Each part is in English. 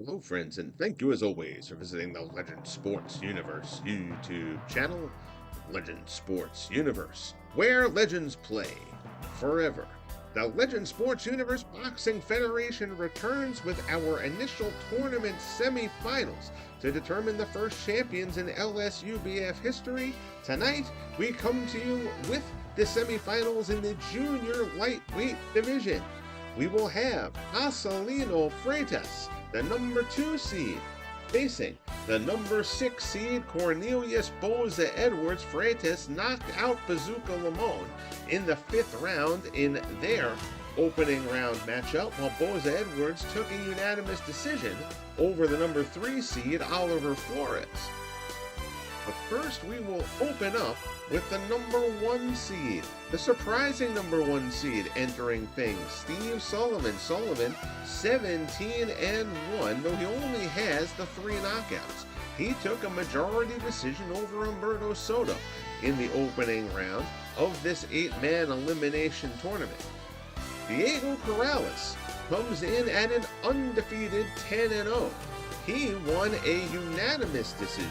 Hello, friends, and thank you as always for visiting the Legend Sports Universe YouTube channel, Legend Sports Universe, where legends play forever. The Legend Sports Universe Boxing Federation returns with our initial tournament semifinals to determine the first champions in LSUBF history. Tonight, we come to you with the semifinals in the junior lightweight division. We will have Acelino Freitas, the number 2 seed, facing the number 6 seed Cornelius Boza-Edwards. Freitas knocked out Bazooka Limon in the 5th round in their opening round matchup, while Boza-Edwards took a unanimous decision over the number 3 seed Oliver Flores. But first, we will open up with the number 1 seed, the surprising number 1 seed entering things, Steve Sullivan. Sullivan, 17-1, though he only has the 3 knockouts. He took a majority decision over Humberto Soto in the opening round of this 8-man elimination tournament. Diego Corrales comes in at an undefeated 10-0. He won a unanimous decision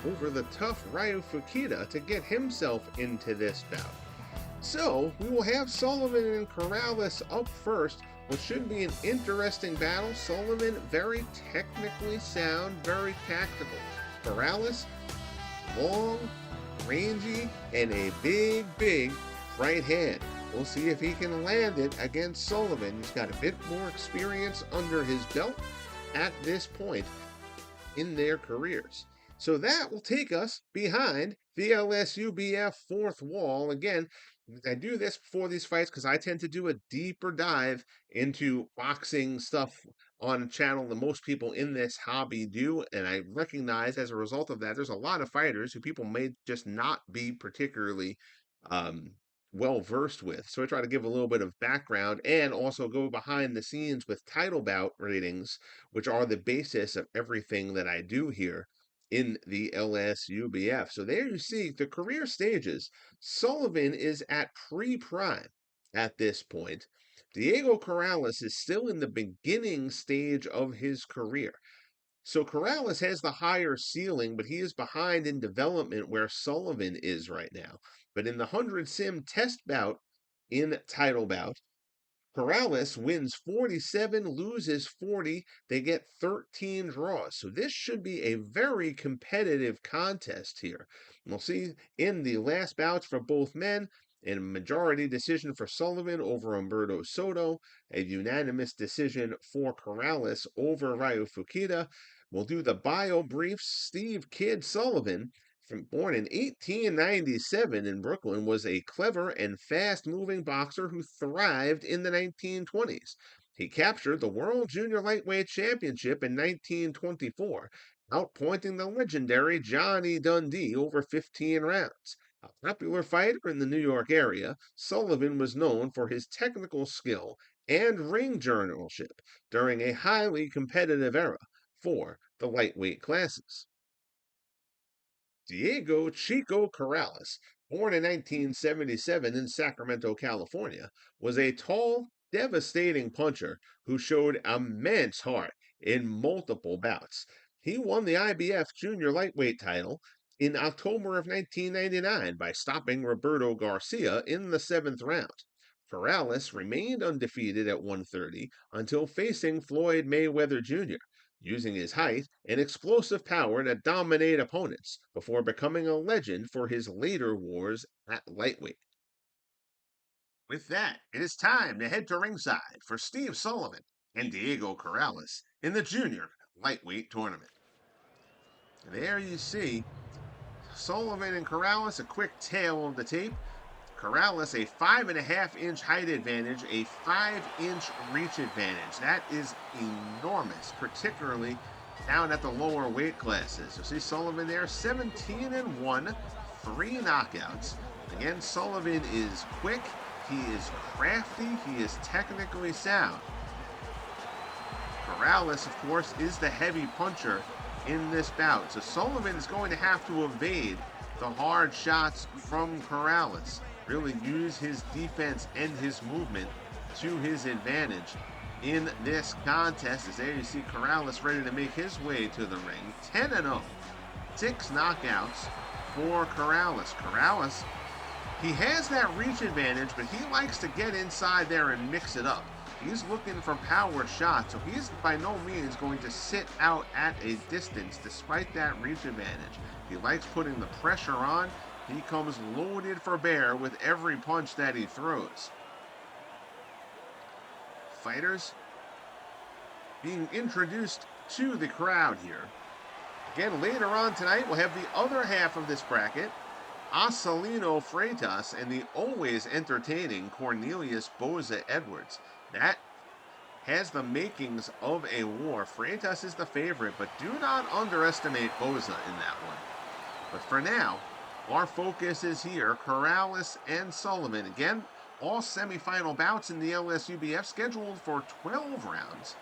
over the tough Ryu Fukita to get himself into this bout. So, we will have Sullivan and Corrales up first, which should be an interesting battle. Sullivan, very technically sound, very tactical. Corrales, long, rangy, and a big right hand. We'll see if he can land it against Sullivan. He's got a bit more experience under his belt at this point in their careers. So that will take us behind the LSUBF fourth wall. Again, I do this before these fights because I tend to do a deeper dive into boxing stuff on a channel than most people in this hobby do. And I recognize as a result of that, there's a lot of fighters who people may just not be particularly well versed with. So I try to give a little bit of background and also go behind the scenes with title bout ratings, which are the basis of everything that I do here in the LSUBF. So there you see the career stages. Sullivan is at pre-prime at this point. Diego Corrales is still in the beginning stage of his career. So Corrales has the higher ceiling, but he is behind in development where Sullivan is right now. But in the 100 sim test bout, in title bout, Corrales wins 47, loses 40. They get 13 draws. So this should be a very competitive contest here. We'll see in the last bouts for both men, a majority decision for Sullivan over Humberto Soto, a unanimous decision for Corrales over Ryu Fukita. We'll do the bio briefs. Steve Kid Sullivan, born in 1897 in Brooklyn, was a clever and fast-moving boxer who thrived in the 1920s. He captured the World Junior Lightweight Championship in 1924, outpointing the legendary Johnny Dundee over 15 rounds. A popular fighter in the New York area, Sullivan was known for his technical skill and ring generalship during a highly competitive era for the lightweight classes. Diego Chico Corrales, born in 1977 in Sacramento, California, was a tall, devastating puncher who showed immense heart in multiple bouts. He won the IBF junior lightweight title in October of 1999 by stopping Roberto Garcia in the 7th round. Corrales remained undefeated at 130 until facing Floyd Mayweather Jr., using his height and explosive power to dominate opponents before becoming a legend for his later wars at lightweight. With that, it is time to head to ringside for Steve Sullivan and Diego Corrales in the junior lightweight tournament. There you see Sullivan and Corrales, a quick tail of the tape. Corrales, a 5.5-inch height advantage, a 5-inch reach advantage. That is enormous, particularly down at the lower weight classes. So see Sullivan there, 17-1, 3 knockouts. Again, Sullivan is quick, he is crafty, he is technically sound. Corrales, of course, is the heavy puncher in this bout. So Sullivan is going to have to evade the hard shots from Corrales. Really use his defense and his movement to his advantage in this contest. As there you see Corrales ready to make his way to the ring. 10-0. 6 knockouts for Corrales. Corrales, he has that reach advantage, but he likes to get inside there and mix it up. He's looking for power shots, so he's by no means going to sit out at a distance despite that reach advantage. He likes putting the pressure on. He comes loaded for bear with every punch that he throws. Fighters being introduced to the crowd here. Again, later on tonight, we'll have the other half of this bracket. Acelino Freitas and the always entertaining Cornelius Boza-Edwards. That has the makings of a war. Freitas is the favorite, but do not underestimate Boza in that one. But for now, our focus is here. Corrales and Sullivan. Again, all semifinal bouts in the LSUBF scheduled for 12 rounds.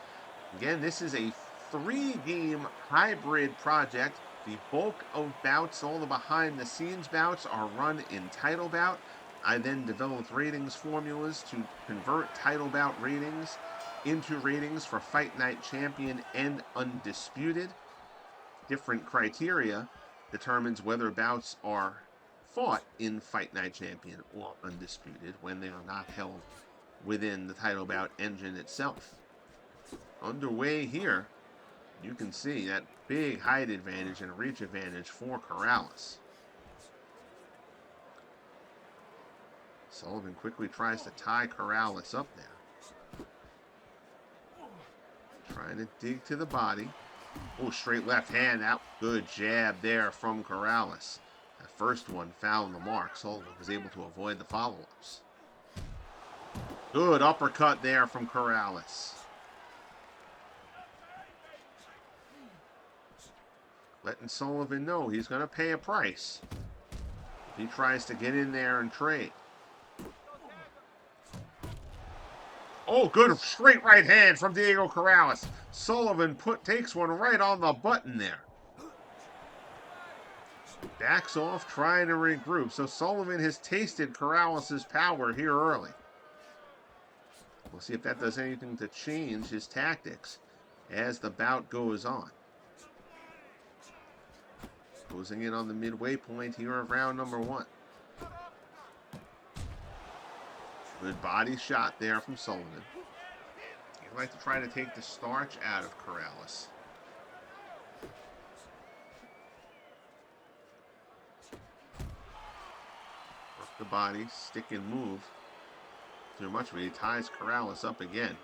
Again, this is a 3-game hybrid project. The bulk of bouts, all the behind-the-scenes bouts, are run in title bout. I then developed ratings formulas to convert title bout ratings into ratings for Fight Night Champion and Undisputed. Different criteria determines whether bouts are fought in Fight Night Champion or Undisputed when they are not held within the title bout engine itself. Underway here, you can see that big height advantage and reach advantage for Corrales. Sullivan quickly tries to tie Corrales up there. Trying to dig to the body. Oh, straight left hand out. Good jab there from Corrales. That first one fouled the mark. Sullivan was able to avoid the follow-ups. Good uppercut there from Corrales. Letting Sullivan know he's going to pay a price if he tries to get in there and trade. Oh, good straight right hand from Diego Corrales. Sullivan takes one right on the button there. Backs off, trying to regroup. So Sullivan has tasted Corrales' power here early. We'll see if that does anything to change his tactics as the bout goes on. Closing in on the midway point here of round number 1. Good body shot there from Sullivan. He'd like to try to take the starch out of Corrales. Work the body, stick and move. Too much of it. He ties Corrales up again.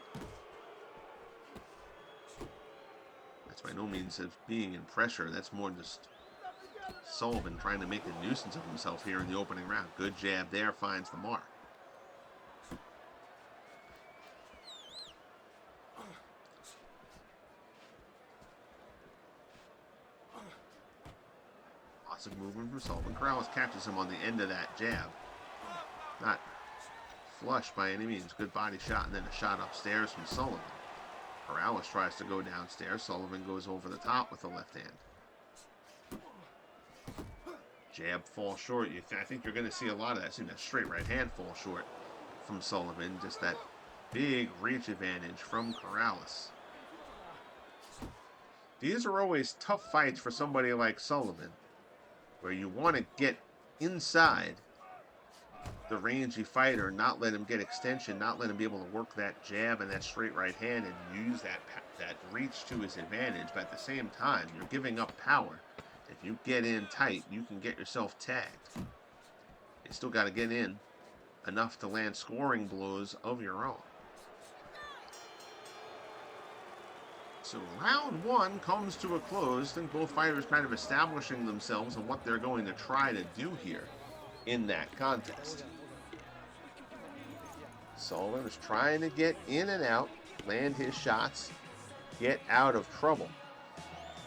That's by no means of being in pressure. That's more just Sullivan trying to make a nuisance of himself here in the opening round. Good jab there, finds the mark. Lots of movement from Sullivan. Corrales catches him on the end of that jab. Not flush by any means. Good body shot and then a shot upstairs from Sullivan. Corrales tries to go downstairs. Sullivan goes over the top with the left hand. Jab falls short. I think you're going to see a lot of that. See that straight right hand fall short from Sullivan. Just that big reach advantage from Corrales. These are always tough fights for somebody like Sullivan, where you want to get inside the rangy fighter, not let him get extension, not let him be able to work that jab and that straight right hand and use that reach to his advantage. But at the same time, you're giving up power. If you get in tight, you can get yourself tagged. You still got to get in enough to land scoring blows of your own. So round 1 comes to a close. I think both fighters kind of establishing themselves and what they're going to try to do here in that contest. Sullivan is trying to get in and out, land his shots, get out of trouble.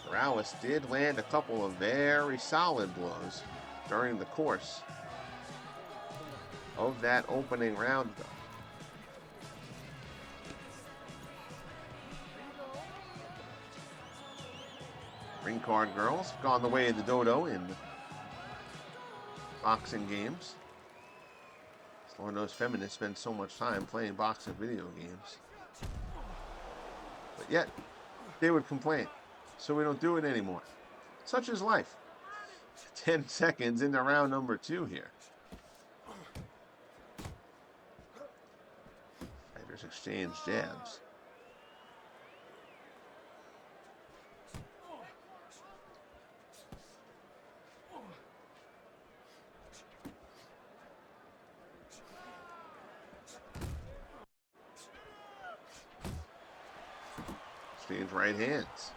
Corrales did land a couple of very solid blows during the course of that opening round, though. Ring card girls have gone the way of the dodo in boxing games. Lord knows feminists spend so much time playing boxing video games. Yet, they would complain. So we don't do it anymore. Such is life. 10 seconds into round number 2 here. Fighters exchange jabs. Exchange right hands.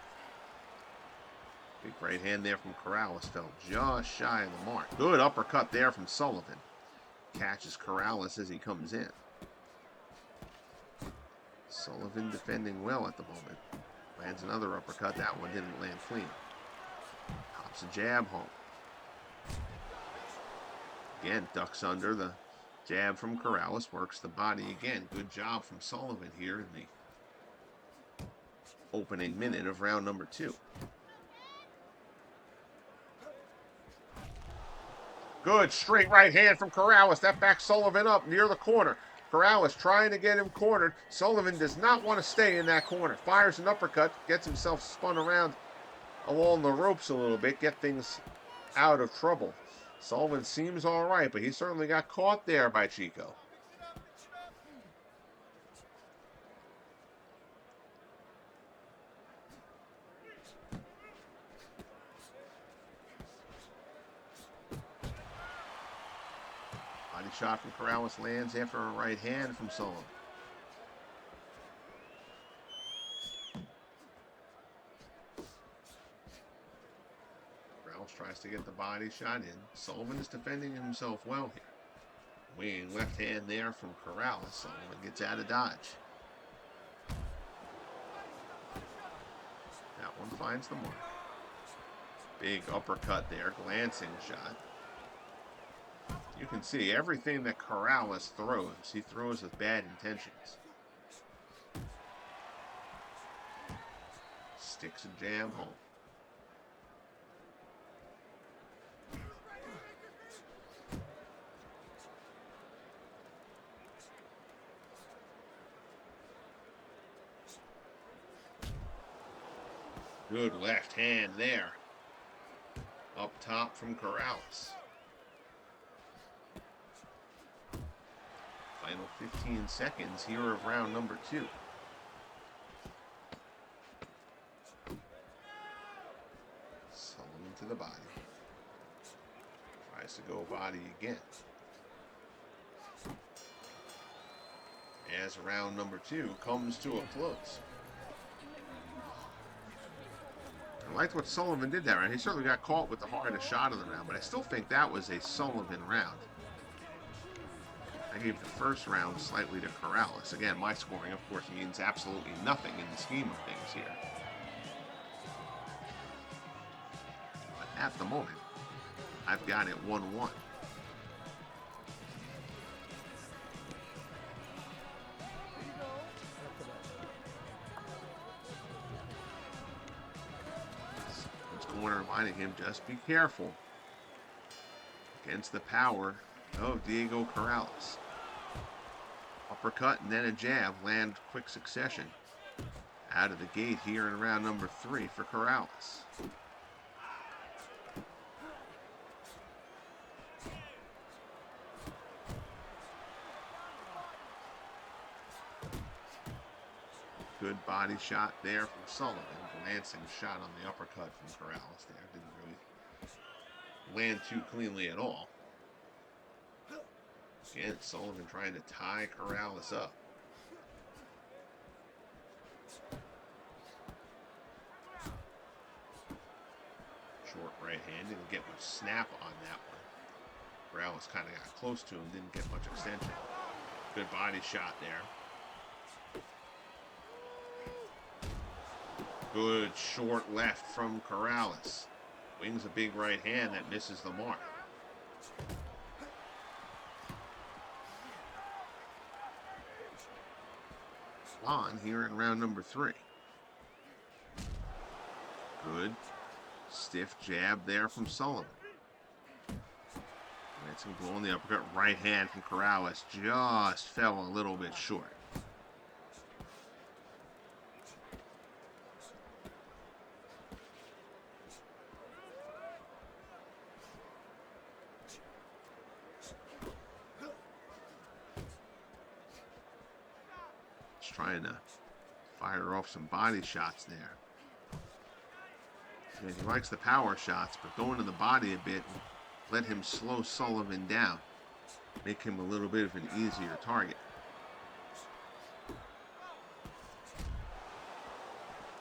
Big right hand there from Corrales. Fell just shy of the mark. Good uppercut there from Sullivan. Catches Corrales as he comes in. Sullivan defending well at the moment. Lands another uppercut. That one didn't land clean. Pops a jab home. Again, ducks under the jab from Corrales. Works the body again. Good job from Sullivan here in the opening minute of round number 2. Good straight right hand from Corrales. That backs Sullivan up near the corner. Corrales trying to get him cornered. Sullivan does not want to stay in that corner. Fires an uppercut. Gets himself spun around along the ropes a little bit. Get things out of trouble. Sullivan seems all right, but he certainly got caught there by Chico. Body shot from Corrales lands after a right hand from Sullivan. Corrales tries to get the body shot in. Sullivan is defending himself well here. Winging left hand there from Corrales. Sullivan gets out of dodge. That one finds the mark. Big uppercut there, glancing shot. You can see everything that Corrales throws, he throws with bad intentions. Sticks a jab home. Good left hand there. Up top from Corrales. Final 15 seconds here of round number 2. Sullivan to the body. Tries to go body again. As round number 2 comes to a close. I liked what Sullivan did that round. He certainly got caught with the hardest shot of the round, but I still think that was a Sullivan round. I gave the first round slightly to Corrales. Again, my scoring, of course, means absolutely nothing in the scheme of things here. But at the moment, I've got it 1-1. Corner reminding him, just be careful against the power of Diego Corrales. Uppercut and then a jab, land quick succession out of the gate here in round number 3 for Corrales. Good body shot there from Sullivan. Glancing shot on the uppercut from Corrales there. Didn't really land too cleanly at all. Again, Sullivan trying to tie Corrales up. Short right hand. Didn't get much snap on that one. Corrales kind of got close to him. Didn't get much extension. Good body shot there. Good short left from Corrales. Wings a big right hand that misses the mark. On here in round number 3. Good stiff jab there from Sullivan. Glancing blow on the uppercut. Right hand from Corrales just fell a little bit short. Just trying to fire off some body shots there. And he likes the power shots, but going to the body a bit, let him slow Sullivan down. Make him a little bit of an easier target.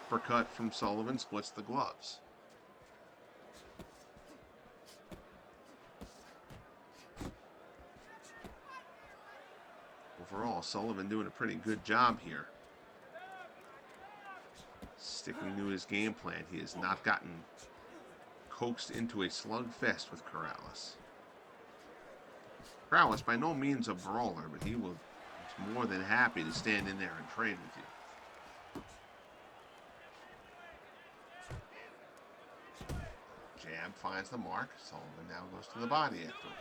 Uppercut from Sullivan splits the gloves. Overall, Sullivan doing a pretty good job here. Sticking to his game plan. He has not gotten coaxed into a slugfest with Corrales. Corrales, by no means a brawler, but he's more than happy to stand in there and trade with you. Jab finds the mark. Sullivan now goes to the body after it.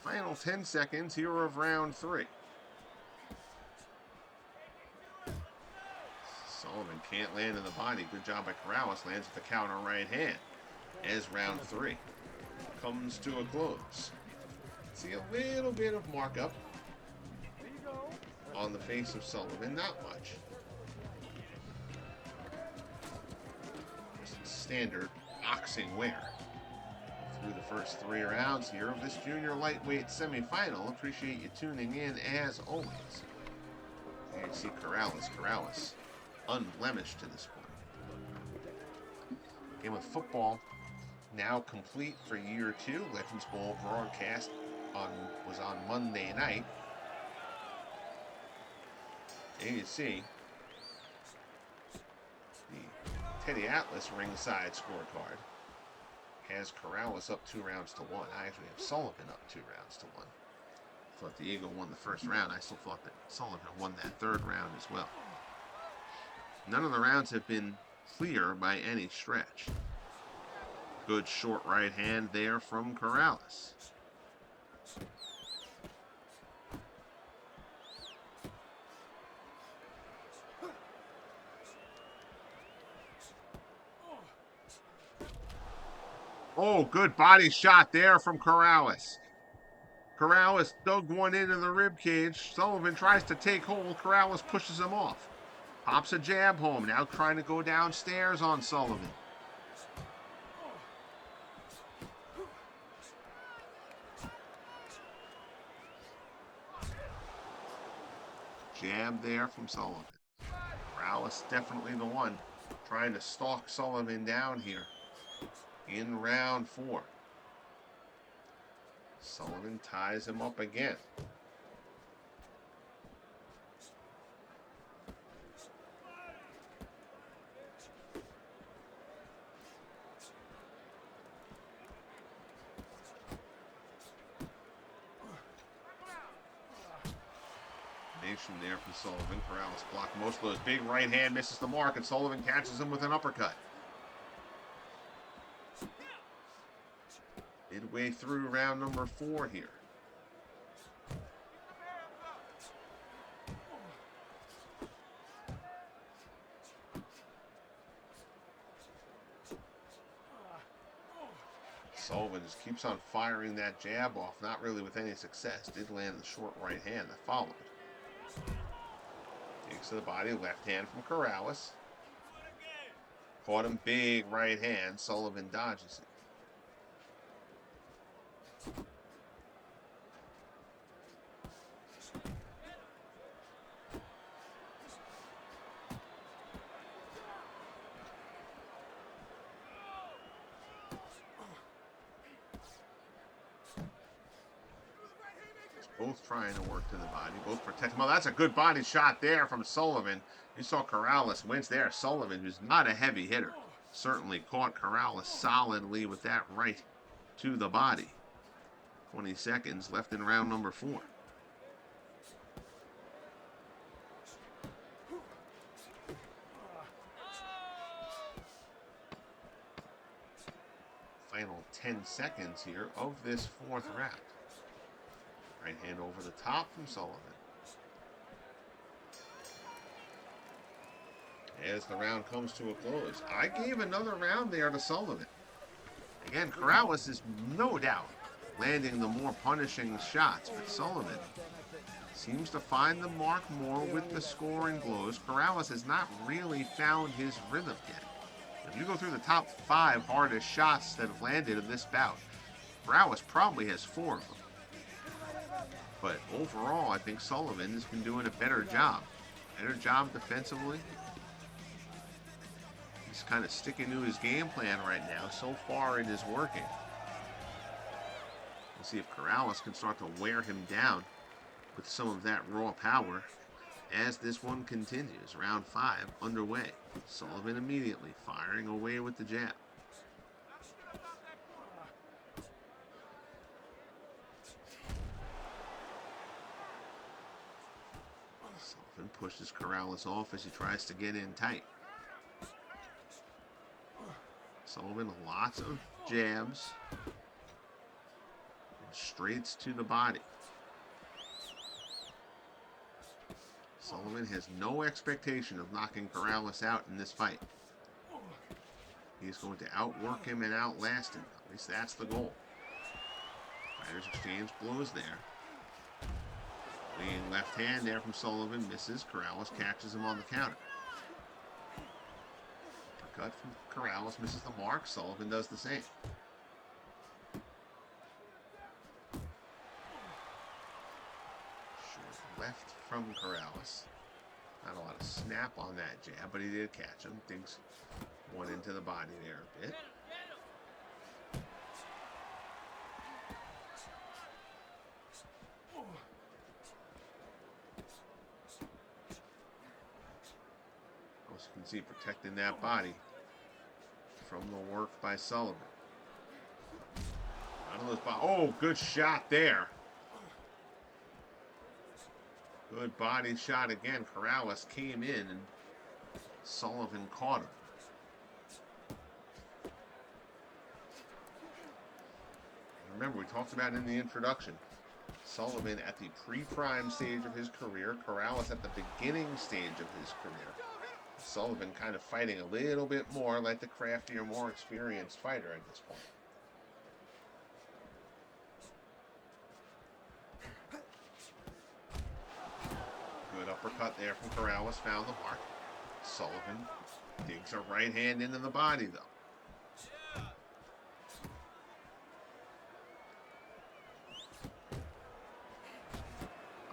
Final 10 seconds here of round 3. Sullivan can't land in the body. Good job by Corrales. Lands with the counter right hand as round 3 comes to a close. See a little bit of markup on the face of Sullivan. Not much. Just standard boxing wear. Through the first 3 rounds here of this junior lightweight semifinal. Appreciate you tuning in as always. There you see Corrales unblemished to this point. Game of football now complete for year 2. Legends Bowl broadcast was on Monday night. There you see the Teddy Atlas ringside scorecard. Has Corrales up 2 rounds to 1. I actually have Sullivan up 2 rounds to 1. Thought the Eagle won the first round. I still thought that Sullivan won that 3rd round as well. None of the rounds have been clear by any stretch. Good short right hand there from Corrales. Oh, good body shot there from Corrales. Corrales dug one into the rib cage. Sullivan tries to take hold. Corrales pushes him off. Pops a jab home. Now trying to go downstairs on Sullivan. Jab there from Sullivan. Corrales definitely the one trying to stalk Sullivan down here. In round 4. Sullivan ties him up again. Nation there from Sullivan. Corrales blocked most of those. Big right hand misses the mark, and Sullivan catches him with an uppercut. Midway through round number 4 here. Sullivan just keeps on firing that jab off, not really with any success. Did land the short right hand that followed. Takes to the body, left hand from Corrales. Caught him, big right hand. Sullivan dodges it. Both trying to work to the body, both protect him. Oh, that's a good body shot there from Sullivan. You saw Corrales wins there. Sullivan, who's not a heavy hitter, certainly caught Corrales solidly with that right to the body. 20 seconds left in round number 4. Final 10 seconds here of this 4th round. Right hand over the top from Sullivan. As the round comes to a close. I gave another round there to Sullivan. Again, Corrales is no doubt landing the more punishing shots, but Sullivan seems to find the mark more with the scoring blows. Corrales has not really found his rhythm yet. If you go through the top 5 hardest shots that have landed in this bout, Corrales probably has 4 of them. But overall, I think Sullivan has been doing a better job. Better job defensively. He's kind of sticking to his game plan right now. So far, it is working. We'll see if Corrales can start to wear him down with some of that raw power as this one continues. Round 5 underway. Sullivan immediately firing away with the jab. Sullivan pushes Corrales off as he tries to get in tight. Sullivan, lots of jabs and straights to the body. Sullivan has no expectation of knocking Corrales out in this fight. He's going to outwork him and outlast him. At least that's the goal. Fighters exchange blows there. Leading left hand there from Sullivan misses. Corrales catches him on the counter. Cut from Corrales misses the mark. Sullivan does the same. Short left from Corrales. Not a lot of snap on that jab, but he did catch him. Digs one into the body there a bit. As you can see, protecting that body from the work by Sullivan. Oh, good shot there. Good body shot again. Corrales came in and Sullivan caught him. Remember, we talked about in the introduction, Sullivan at the pre-prime stage of his career, Corrales at the beginning stage of his career. Sullivan kind of fighting a little bit more like the craftier, more experienced fighter at this point. Good uppercut there from Corrales, found the mark. Sullivan digs a right hand into the body, though.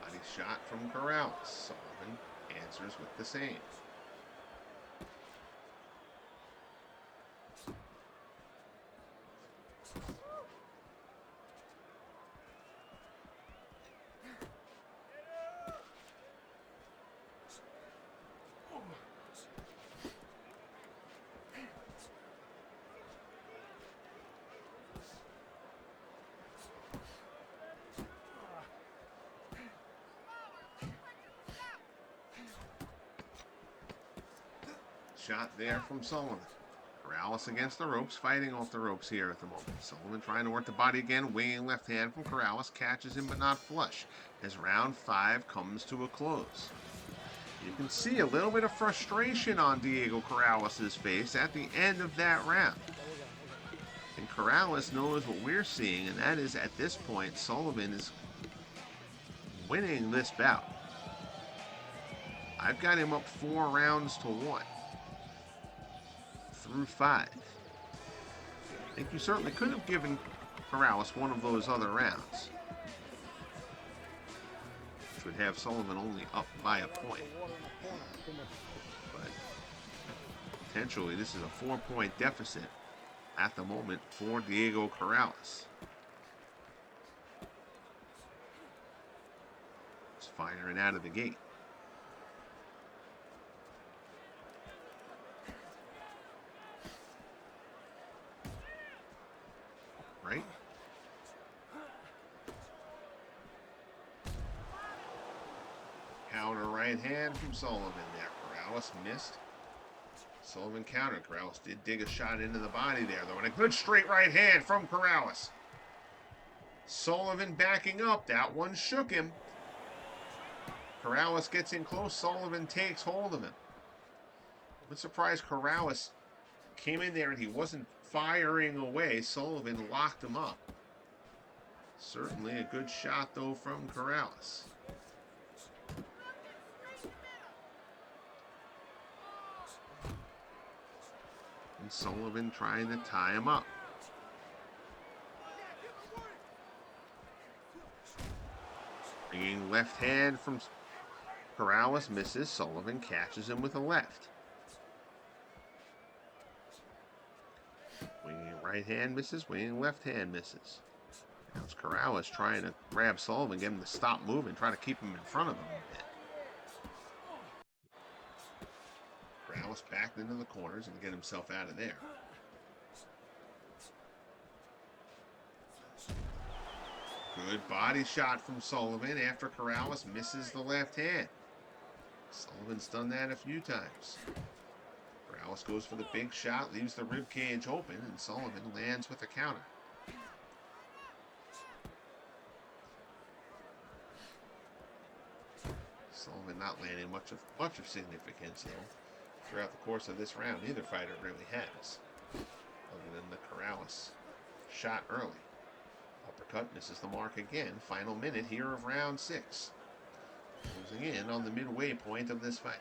Body shot from Corrales. Sullivan answers with the same. Shot there from Sullivan. Corrales against the ropes, fighting off the ropes here at the moment. Sullivan trying to work the body again, winging left hand from Corrales, catches him but not flush as round 5 comes to a close. You can see a little bit of frustration on Diego Corrales' face at the end of that round. And Corrales knows what we're seeing, and that is at this point, Sullivan is winning this bout. I've got him up 4 rounds to 1. Through 5. I think you certainly could have given Corrales one of those other rounds, which would have Sullivan only up by a point. But potentially this is a 4-point deficit at the moment for Diego Corrales. He's firing out of the gate. Right? Counter right hand from Sullivan there. Corrales missed. Sullivan countered. Corrales did dig a shot into the body there, though. And a good straight right hand from Corrales. Sullivan backing up. That one shook him. Corrales gets in close. Sullivan takes hold of him. I'm surprised Corrales came in there and he wasn't firing away. Sullivan locked him up. Certainly a good shot, though, from Corrales. And Sullivan trying to tie him up. Bringing left hand from Corrales, misses. Sullivan catches him with a left. Winging right hand misses. Winging left hand misses. Now it's Corrales trying to grab Sullivan, get him to stop moving, try to keep him in front of him a bit. Corrales backed into the corners and get himself out of there. Good body shot from Sullivan after Corrales misses the left hand. Sullivan's done that a few times. Corrales goes for the big shot, leaves the rib cage open, and Sullivan lands with a counter. Sullivan not landing much of significance, though, throughout the course of this round. Neither fighter really has, other than the Corrales shot early. Uppercut misses the mark again. Final minute here of round 6. Closing in on the midway point of this fight.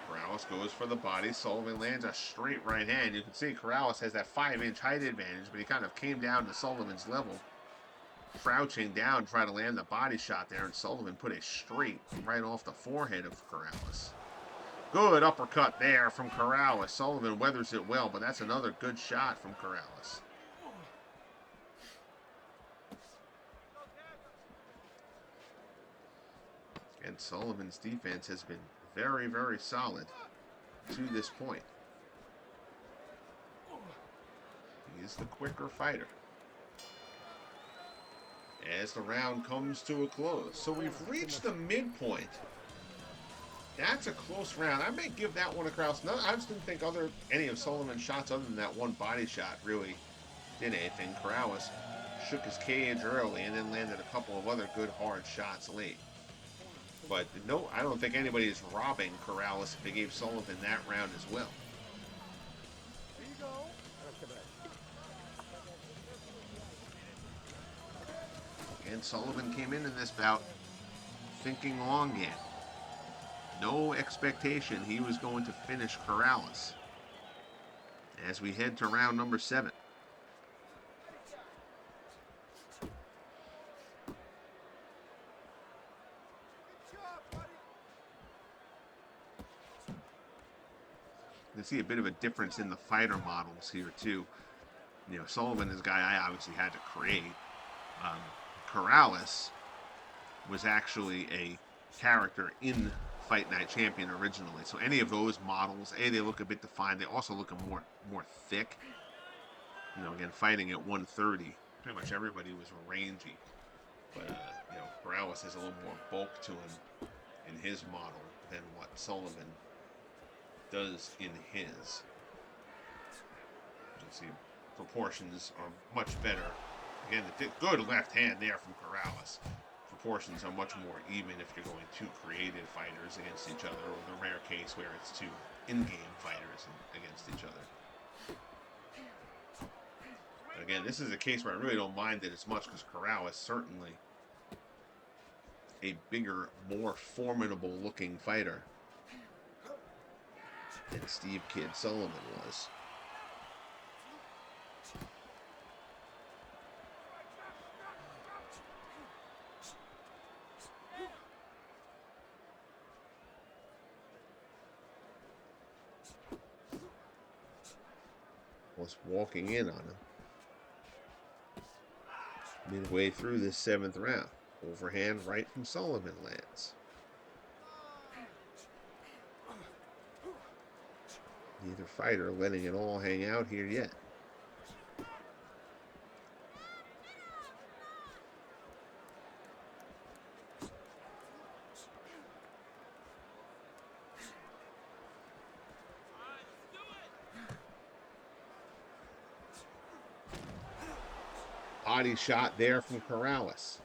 Corrales goes for the body. Sullivan lands a straight right hand. You can see Corrales has that 5-inch height advantage, but he kind of came down to Sullivan's level, crouching down, trying to land the body shot there, and Sullivan put a straight right off the forehead of Corrales. Good uppercut there from Corrales. Sullivan weathers it well, but that's another good shot from Corrales. And Sullivan's defense has been very, very solid to this point. He is the quicker fighter as the round comes to a close. So we've reached the midpoint. That's a close round. I may give that one a Corrales. No, I just didn't think any of Sullivan's shots other than that one body shot really did anything. Corrales shook his cage early and then landed a couple of other good hard shots late. But no, I don't think anybody is robbing Corrales if they gave Sullivan that round as well. And Sullivan came into this bout thinking long game. No expectation he was going to finish Corrales as we head to round number 7. You can see a bit of a difference in the fighter models here too. You know, Sullivan is a guy I obviously had to create. Corrales was actually a character in Fight Night Champion originally. So any of those models, they look a bit defined. They also look more thick. You know, again, fighting at 130, pretty much everybody was rangy. But, you know, Corrales has a little more bulk to him in his model than what Sullivan does in his. You can see proportions are much better. Again, good left hand there from Corrales. Proportions are much more even if you're going two creative fighters against each other, or the rare case where it's two in-game fighters against each other. But again, this is a case where I really don't mind it as much because Corrales is certainly a bigger, more formidable-looking fighter than Steve Kid Sullivan was. Was walking in on him midway through this 7th round. Overhand right from Sullivan lands. Neither fighter letting it all hang out here yet. body shot there from Corrales.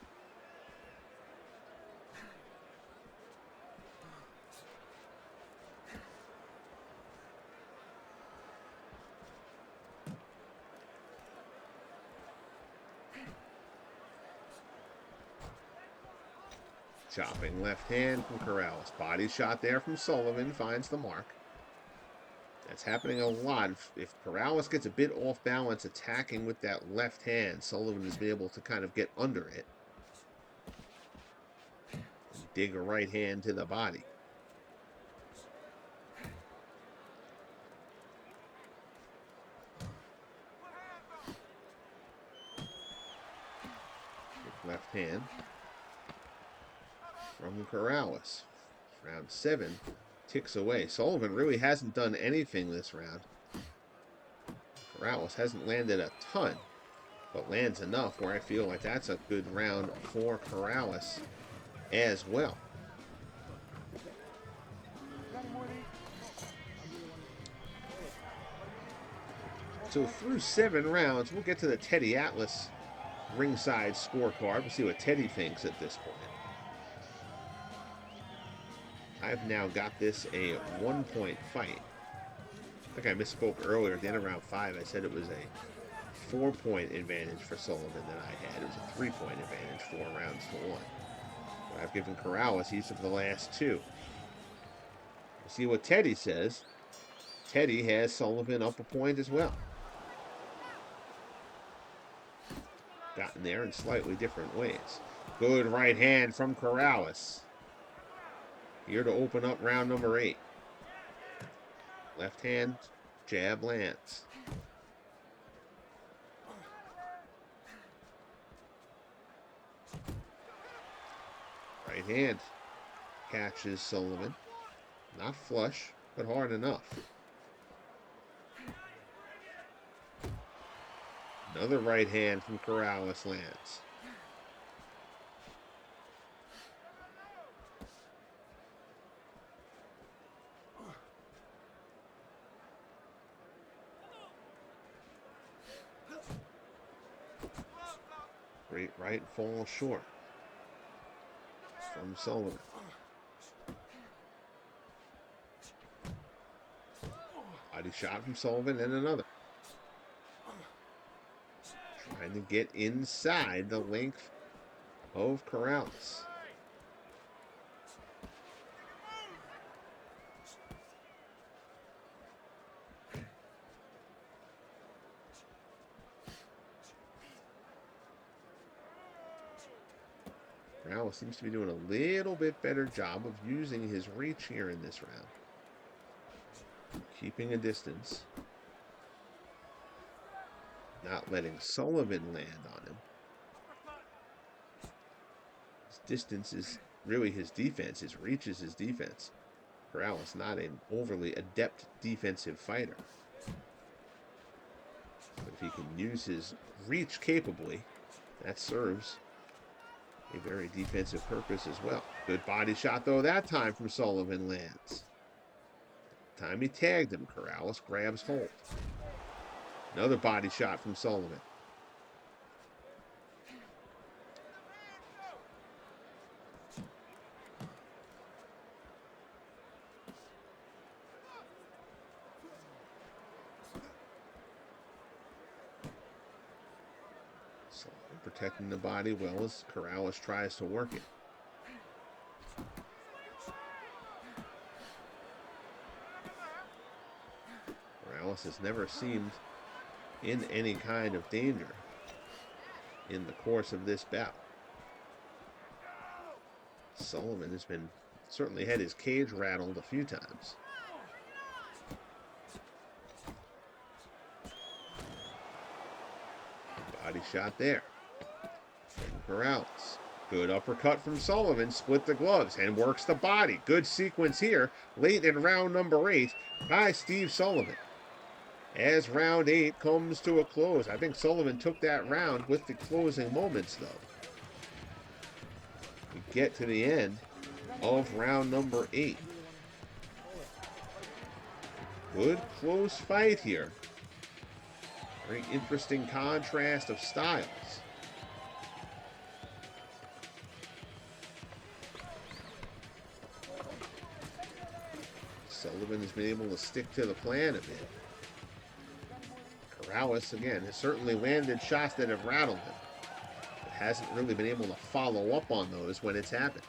Chopping left hand from Corrales. Body shot there from Sullivan. Finds the mark. That's happening a lot. If Corrales gets a bit off balance attacking with that left hand, Sullivan has been able to kind of get under it. And dig a right hand to the body. Left hand from Corrales. Round 7 ticks away. Sullivan really hasn't done anything this round. Corrales hasn't landed a ton, but lands enough where I feel like that's a good round for Corrales as well. So through 7 rounds, we'll get to the Teddy Atlas ringside scorecard. We'll see what Teddy thinks at this point. I've now got this a 1-point fight. I think I misspoke earlier. At the end of round 5, I said it was a 4-point advantage for Sullivan that I had. It was a 3-point advantage, 4 rounds to 1. But I've given Corrales each of the last 2. We'll see what Teddy says. Teddy has Sullivan up a point as well. Gotten there in slightly different ways. Good right hand from Corrales. Here to open up round number 8. Left hand, jab lands. Right hand catches Sullivan. Not flush, but hard enough. Another right hand from Corrales lands. Great right falls short from Sullivan. Body shot from Sullivan and another. Trying to get inside the length of Corrales. Corrales seems to be doing a little bit better job of using his reach here in this round. Keeping a distance. Not letting Sullivan land on him. His distance is really his defense. His reach is his defense. Corrales not an overly adept defensive fighter. But if he can use his reach capably, that serves a very defensive purpose as well. Good body shot, though, that time from Sullivan lands. Time he tagged him, Corrales grabs hold. Another body shot from Sullivan. Sullivan protecting the body well as Corrales tries to work it. Corrales has never seemed in any kind of danger in the course of this bout. Sullivan has been certainly had his cage rattled a few times. Body shot there. And Corrales. Good uppercut from Sullivan. Split the gloves and works the body. Good sequence here late in round number 8 by Steve Sullivan. As round 8 comes to a close. I think Sullivan took that round with the closing moments, though. We get to the end of round number 8. Good close fight here. Very interesting contrast of styles. Sullivan has been able to stick to the plan a bit. Corrales, again, has certainly landed shots that have rattled him, but hasn't really been able to follow up on those when it's happened.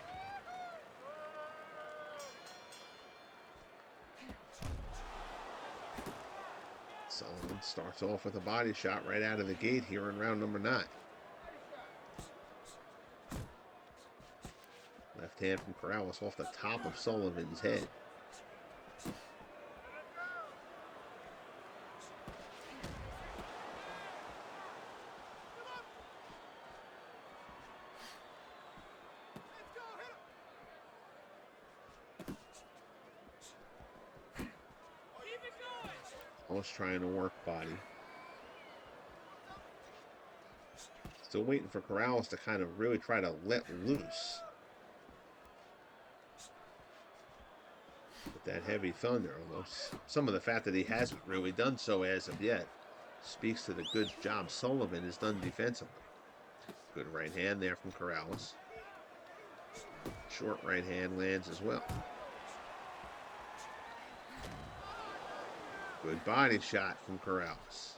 Sullivan starts off with a body shot right out of the gate here in round number 9. Left hand from Corrales off the top of Sullivan's head. Almost trying to work body. Still waiting for Corrales to kind of really try to let loose. With that heavy thunder, although some of the fact that he hasn't really done so as of yet speaks to the good job Sullivan has done defensively. Good right hand there from Corrales. Short right hand lands as well. Good body shot from Corrales.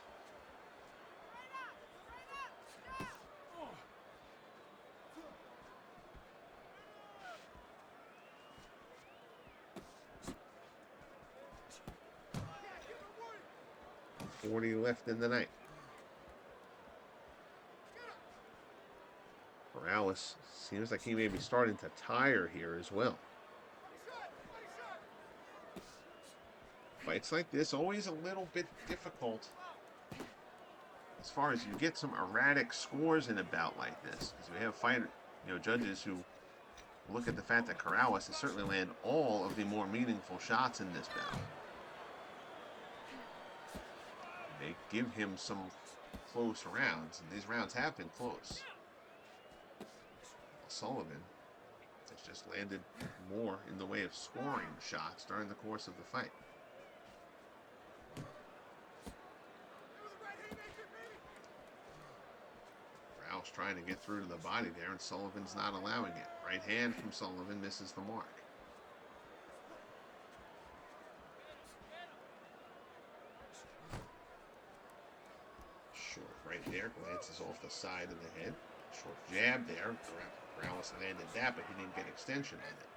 .40 left in the night. Corrales seems like he may be starting to tire here as well. Fights like this always a little bit difficult as far as you get some erratic scores in a bout like this, because we have judges who look at the fact that Corrales has certainly landed all of the more meaningful shots in this bout. They give him some close rounds, and these rounds have been close. Sullivan has just landed more in the way of scoring shots during the course of the fight. Corrales trying to get through to the body there, and Sullivan's not allowing it. Right hand from Sullivan misses the mark. Short right there, glances off the side of the head. Short jab there. Corrales landed that, but he didn't get extension on it.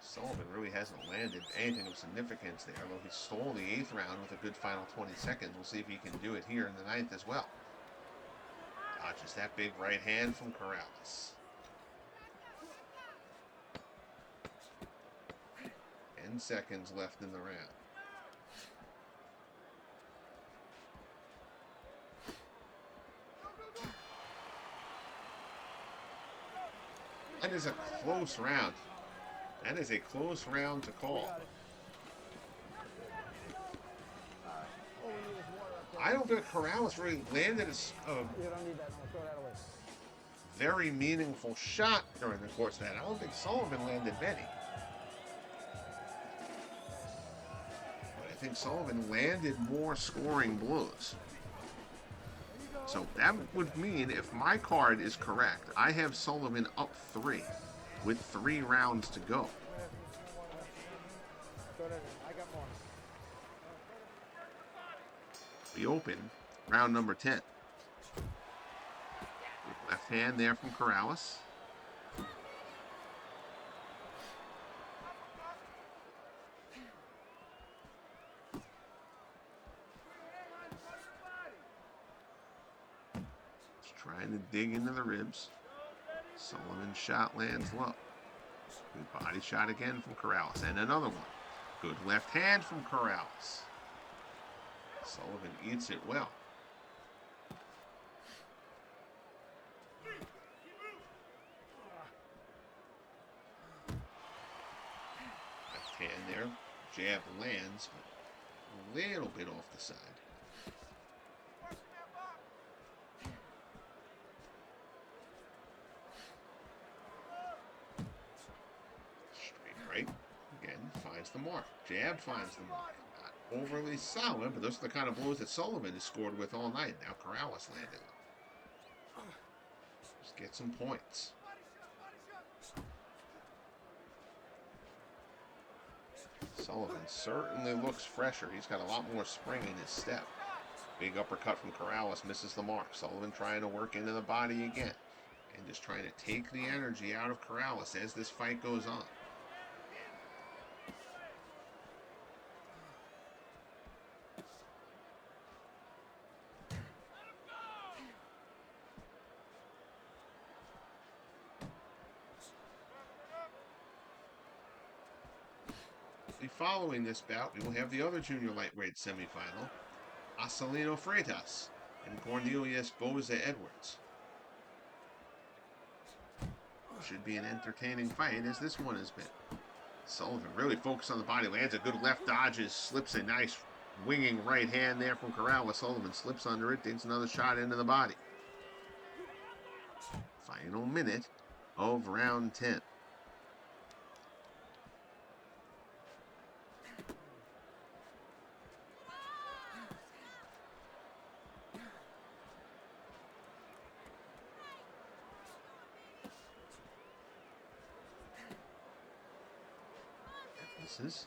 Sullivan really hasn't landed anything of significance there, though he stole the 8th round with a good final 20 seconds. We'll see if he can do it here in the 9th as well. Dodges that big right hand from Corrales. 10 seconds left in the round. That is a close round. That is a close round to call. I don't think Corrales really landed a very meaningful shot during the course of that. I don't think Sullivan landed many. But I think Sullivan landed more scoring blows. So that would mean, if my card is correct, I have Sullivan up 3 with 3 rounds to go. We open round number 10. Left hand there from Corrales. Trying to dig into the ribs. Sullivan's shot lands low. Good body shot again from Corrales. And another one. Good left hand from Corrales. Sullivan eats it well. Left hand there. Jab lands, but a little bit off the side. The mark. Jab finds the mark. Not overly solid, but those are the kind of blows that Sullivan has scored with all night. Now Corrales landed. Just get some points. Sullivan certainly looks fresher. He's got a lot more spring in his step. Big uppercut from Corrales, misses the mark. Sullivan trying to work into the body again. And just trying to take the energy out of Corrales as this fight goes on. Following this bout, we will have the other junior lightweight semifinal, Acelino Freitas and Cornelius Boza-Edwards. Should be an entertaining fight, as this one has been. Sullivan really focused on the body, lands a good left dodges, slips a nice winging right hand there from Corrales. Sullivan slips under it, takes another shot into the body. Final minute of round 10. Misses.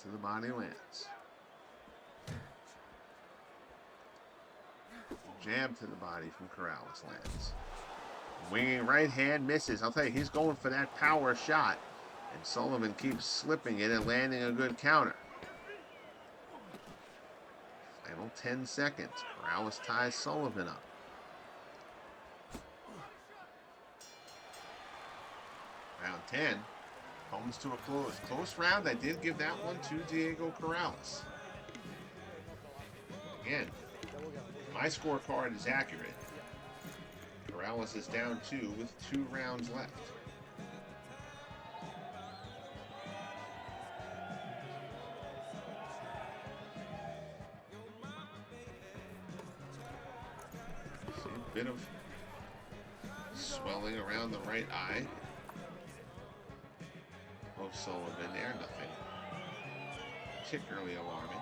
To the body lands. Jab to the body from Corrales lands. Winging right hand misses. I'll tell you, he's going for that power shot. And Sullivan keeps slipping it and landing a good counter. Final 10 seconds. Corrales ties Sullivan up. Round 10 comes to a close. Close round. I did give that one to Diego Corrales. Again, my scorecard is accurate. Corrales is down 2 with 2 rounds left. See a bit of swelling around the right eye of Sullivan there. Nothing particularly alarming.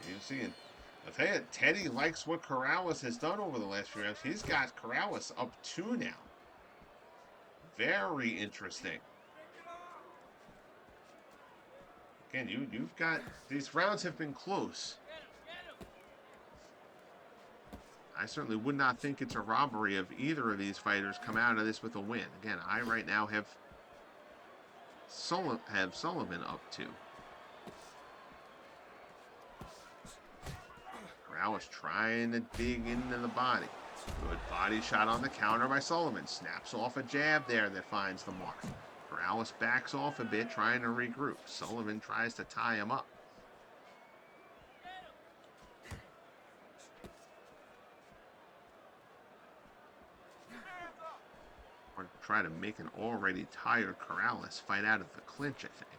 You see it. I'll tell you, Teddy likes what Corrales has done over the last few rounds. He's got Corrales up 2 now. Very interesting. Again, you've got, these rounds have been close. I certainly would not think it's a robbery of either of these fighters come out of this with a win. Again, I right now have Sullivan up 2. Corrales trying to dig into the body. Good body shot on the counter by Sullivan. Snaps off a jab there that finds the mark. Corrales backs off a bit, trying to regroup. Sullivan tries to tie him up. Or try to make an already tired Corrales fight out of the clinch, I think.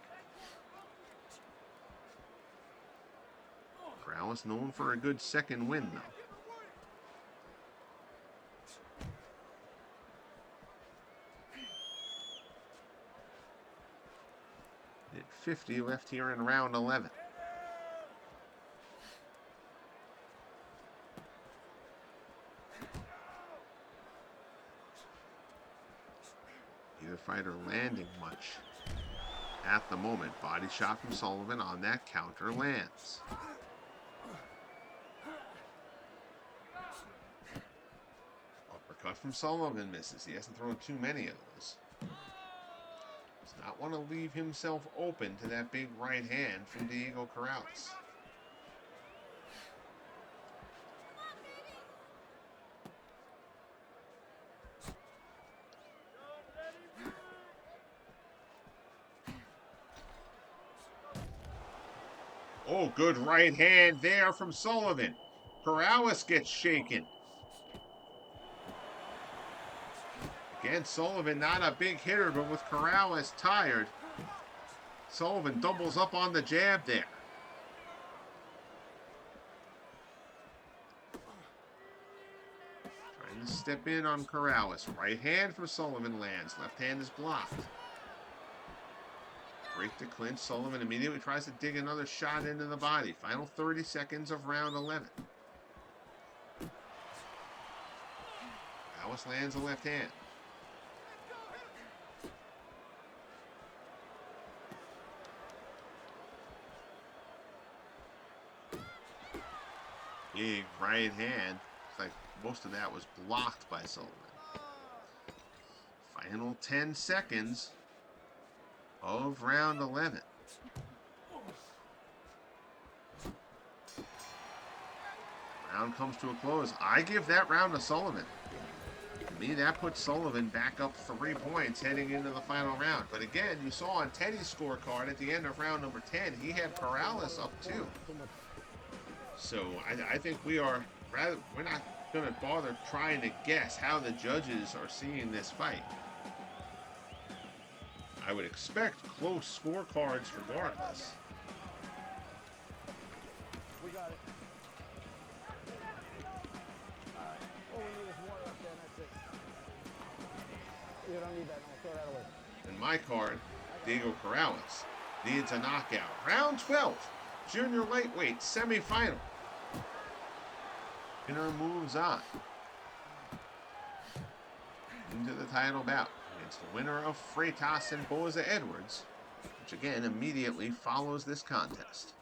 Corrales known for a good second win, though. At 50 left here in round 11. Neither fighter landing much at the moment. Body shot from Sullivan on that counter lands. Uppercut from Sullivan misses. He hasn't thrown too many of those. Does not want to leave himself open to that big right hand from Diego Corrales. Oh, good right hand there from Sullivan. Corrales gets shaken. Again, Sullivan not a big hitter, but with Corrales tired, Sullivan doubles up on the jab there. Trying to step in on Corrales. Right hand from Sullivan lands. Left hand is blocked. Break the clinch. Sullivan immediately tries to dig another shot into the body. Final 30 seconds of round 11. Corrales lands a left hand. Big right hand. It's like most of that was blocked by Sullivan. Final 10 seconds of round 11. Round comes to a close. I give that round to Sullivan. To me, that puts Sullivan back up 3 points heading into the final round. But again, you saw on Teddy's scorecard at the end of round number 10, he had Corrales up 2. So I think we're not going to bother trying to guess how the judges are seeing this fight. I would expect close scorecards regardless. We got it. All right. All we need is one up there, and that's it. You don't need that. No, throw that away. In my card, Diego Corrales needs a knockout. Round 12, junior lightweight semifinal. Winner moves on into the title bout against the winner of Freitas and Boza-Edwards, which again immediately follows this contest.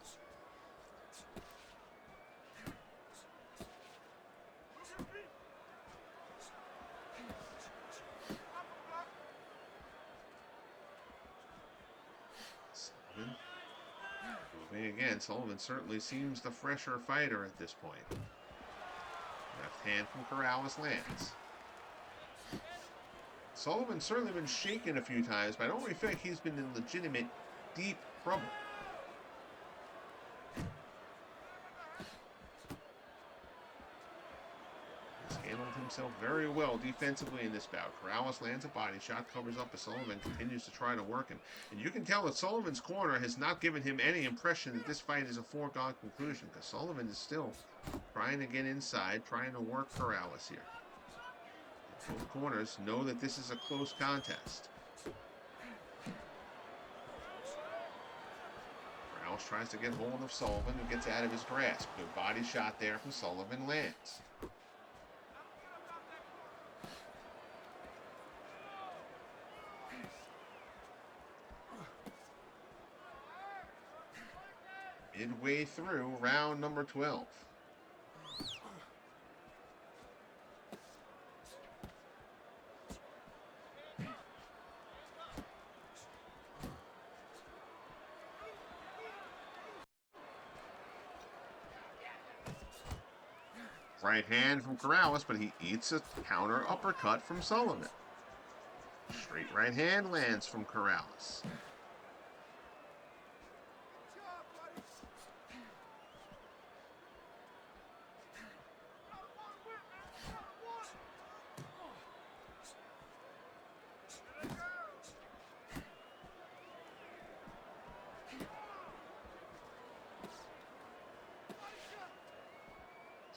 Sullivan moving again. Sullivan certainly seems the fresher fighter at this point. Left hand from Corrales lands. Sullivan's certainly been shaken a few times, but I don't really feel like he's been in legitimate deep trouble. He's handled himself very well defensively in this bout. Corrales lands a body shot, covers up as Sullivan continues to try to work him. And you can tell that Sullivan's corner has not given him any impression that this fight is a foregone conclusion, because Sullivan is still trying to get inside, trying to work Corrales here. Both corners know that this is a close contest. Corrales tries to get hold of Sullivan, who gets out of his grasp. Good body shot there from Sullivan lands. Midway through round number 12. Right hand from Corrales, but he eats a counter uppercut from Sullivan. Straight right hand lands from Corrales.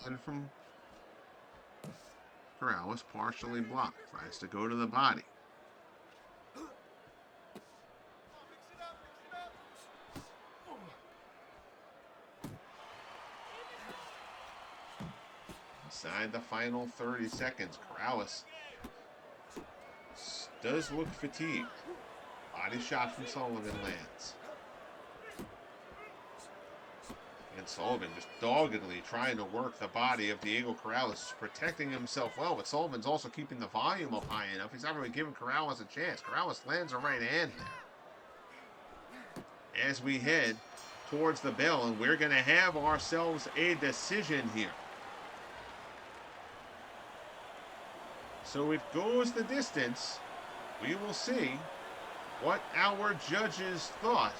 And from Corrales, partially blocked, tries to go to the body. Inside the final 30 seconds, Corrales does look fatigued. Body shot from Sullivan lands. And Sullivan just doggedly trying to work the body of Diego Corrales, protecting himself well, but Sullivan's also keeping the volume up high enough. He's not really giving Corrales a chance. Corrales lands a right hand there. As we head towards the bell, and we're going to have ourselves a decision here. So it goes the distance. We will see what our judges thought.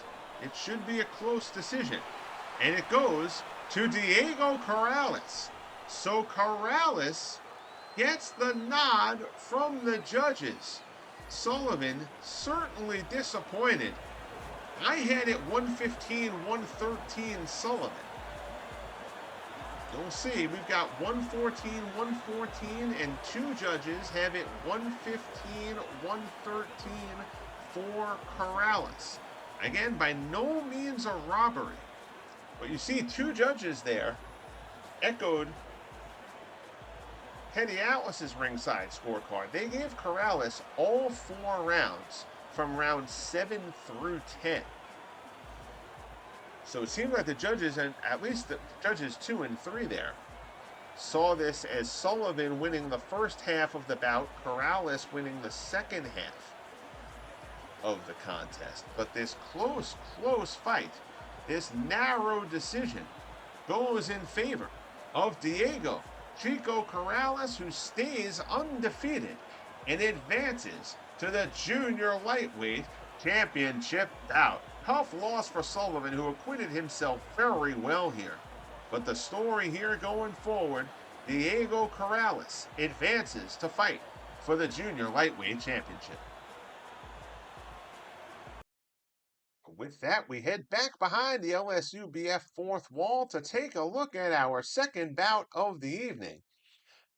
It should be a close decision. And it goes to Diego Corrales. So Corrales gets the nod from the judges. Sullivan certainly disappointed. I had it 115-113 Sullivan. You'll see, we've got 114, 114, and two judges have it 115, 113 for Corrales. Again, by no means a robbery. But you see two judges there echoed Teddy Atlas's ringside scorecard. They gave Corrales all 4 rounds from round 7 through 10. So it seemed like the judges, and at least the judges 2 and 3 there, saw this as Sullivan winning the first half of the bout, Corrales winning the second half of the contest. But this close fight, this narrow decision, goes in favor of Diego Chico Corrales, who stays undefeated and advances to the Junior Lightweight Championship bout. Tough loss for Sullivan, who acquitted himself very well here. But the story here going forward, Diego Corrales advances to fight for the Junior Lightweight Championship. With that, we head back behind the LSUBF fourth wall to take a look at our second bout of the evening.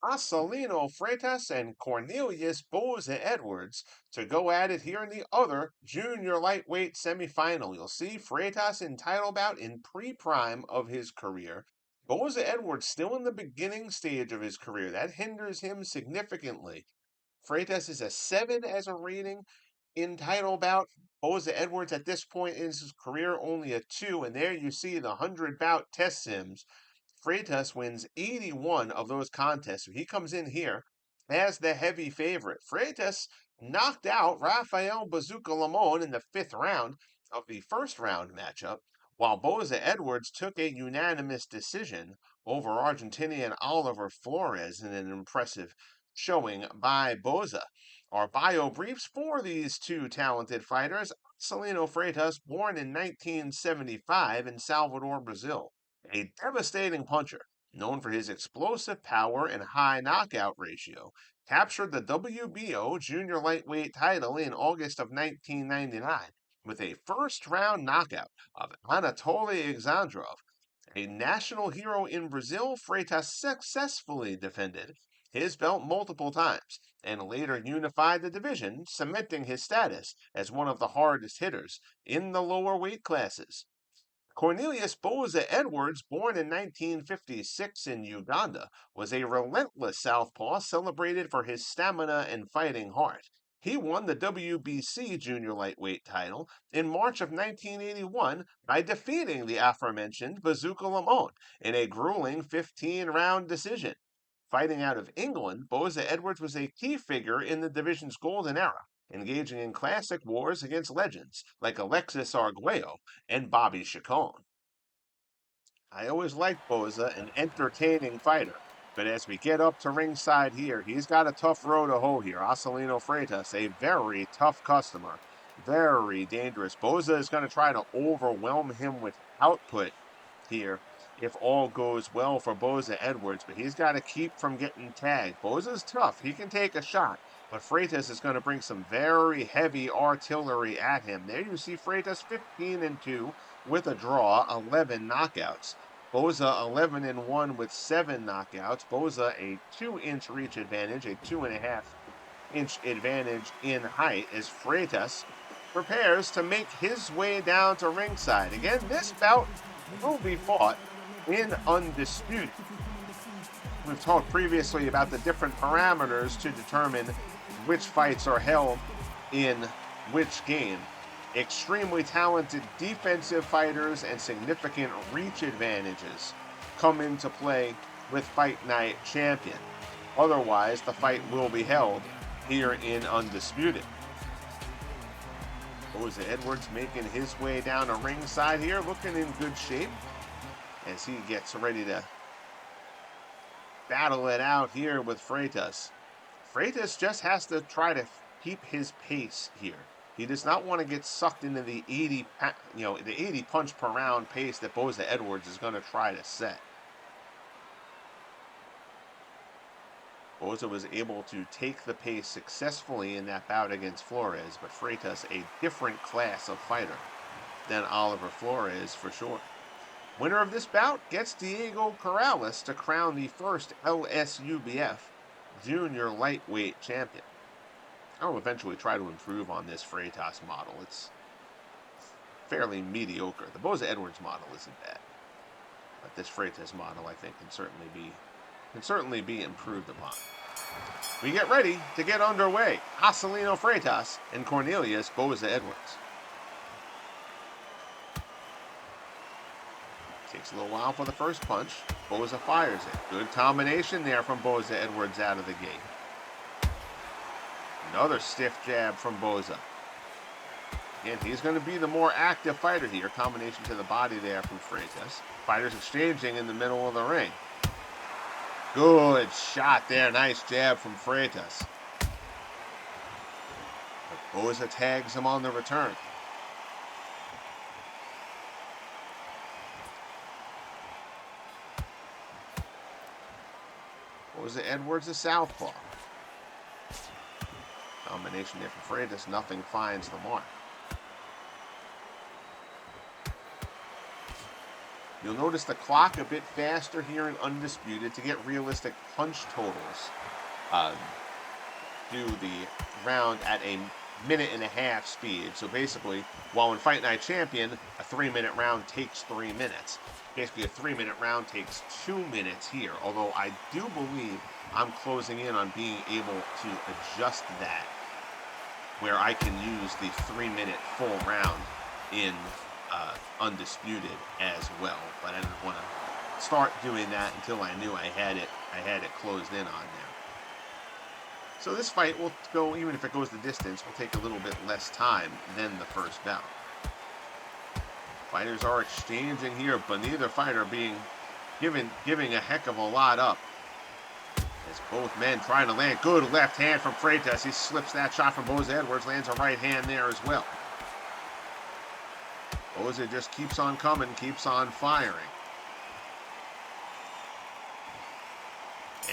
Acelino Freitas and Cornelius Boza-Edwards to go at it here in the other junior lightweight semifinal. You'll see Freitas in title bout in pre-prime of his career. Boza-Edwards still in the beginning stage of his career. That hinders him significantly. Freitas is a 7 as a rating in title bout. Boza-Edwards at this point in his career only a 2, and there you see the 100 bout test sims. Freitas wins 81 of those contests. So he comes in here as the heavy favorite. Freitas knocked out Rafael Bazooka Limon in the 5th round of the first round matchup, while Boza-Edwards took a unanimous decision over Argentinian Oliver Flores in an impressive showing by Boza. Our bio briefs for these two talented fighters: Acelino Freitas, born in 1975 in Salvador, Brazil. A devastating puncher, known for his explosive power and high knockout ratio, captured the WBO junior lightweight title in August of 1999 with a first-round knockout of Anatoly Alexandrov. A national hero in Brazil, Freitas successfully defended his belt multiple times and later unified the division, cementing his status as one of the hardest hitters in the lower weight classes. Cornelius Boza-Edwards, born in 1956 in Uganda, was a relentless southpaw celebrated for his stamina and fighting heart. He won the WBC junior lightweight title in March of 1981 by defeating the aforementioned Bazooka Limon in a grueling 15-round decision. Fighting out of England, Boza-Edwards was a key figure in the division's golden era, engaging in classic wars against legends like Alexis Arguello and Bobby Chacon. I always liked Boza, an entertaining fighter, but as we get up to ringside here, he's got a tough row to hoe here. Acelino Freitas, a very tough customer, very dangerous. Boza is going to try to overwhelm him with output here if all goes well for Boza-Edwards, but he's got to keep from getting tagged. Boza's tough. He can take a shot, but Freitas is going to bring some very heavy artillery at him. There you see Freitas 15-2 with a draw, 11 knockouts. Boza 11-1 with 7 knockouts. Boza a 2-inch reach advantage, a 2.5-inch advantage in height as Freitas prepares to make his way down to ringside. Again, this bout will be fought in undisputed. We've talked previously about the different parameters to determine which fights are held in which game. Extremely talented defensive fighters and significant reach advantages come into play with Fight Night Champion. Otherwise, the fight will be held here in undisputed. Boza-Edwards making his way down to ringside here, looking in good shape as he gets ready to battle it out here with Freitas. Freitas just has to try to keep his pace here. He does not want to get sucked into the 80 punch per round pace that Boza-Edwards is going to try to set. Boza was able to take the pace successfully in that bout against Flores, but Freitas a different class of fighter than Oliver Flores for sure. Winner of this bout gets Diego Corrales to crown the first LSUBF Junior lightweight champion. I'll eventually try to improve on this Freitas model. It's fairly mediocre. The Boza-Edwards model isn't bad, but this Freitas model, I think, can certainly be improved upon. We get ready to get underway. Acelino Freitas and Cornelius Boza-Edwards. Takes a little while for the first punch. Boza fires it. Good combination there from Boza-Edwards out of the gate. Another stiff jab from Boza. And he's going to be the more active fighter here. Combination to the body there from Freitas. Fighters exchanging in the middle of the ring. Good shot there. Nice jab from Freitas. But Boza tags him on the return. Boza-Edwards, a southpaw. Combination there from Freitas. Nothing finds the mark. You'll notice the clock a bit faster here in Undisputed to get realistic punch totals. Do the round at a 1.5-minute speed. So basically, while in Fight Night Champion, a 3-minute round takes 3 minutes. Basically, a 3-minute round takes 2 minutes here. Although I do believe I'm closing in on being able to adjust that, where I can use the 3-minute full round in Undisputed as well, but I didn't want to start doing that until I knew I had it closed in on there. So this fight will go, even if it goes the distance, will take a little bit less time than the first bout. Fighters are exchanging here, but neither fighter being giving a heck of a lot up. As both men trying to land. Good left hand from Freitas. He slips that shot from Boza-Edwards, lands a right hand there as well. Boza just keeps on coming, keeps on firing.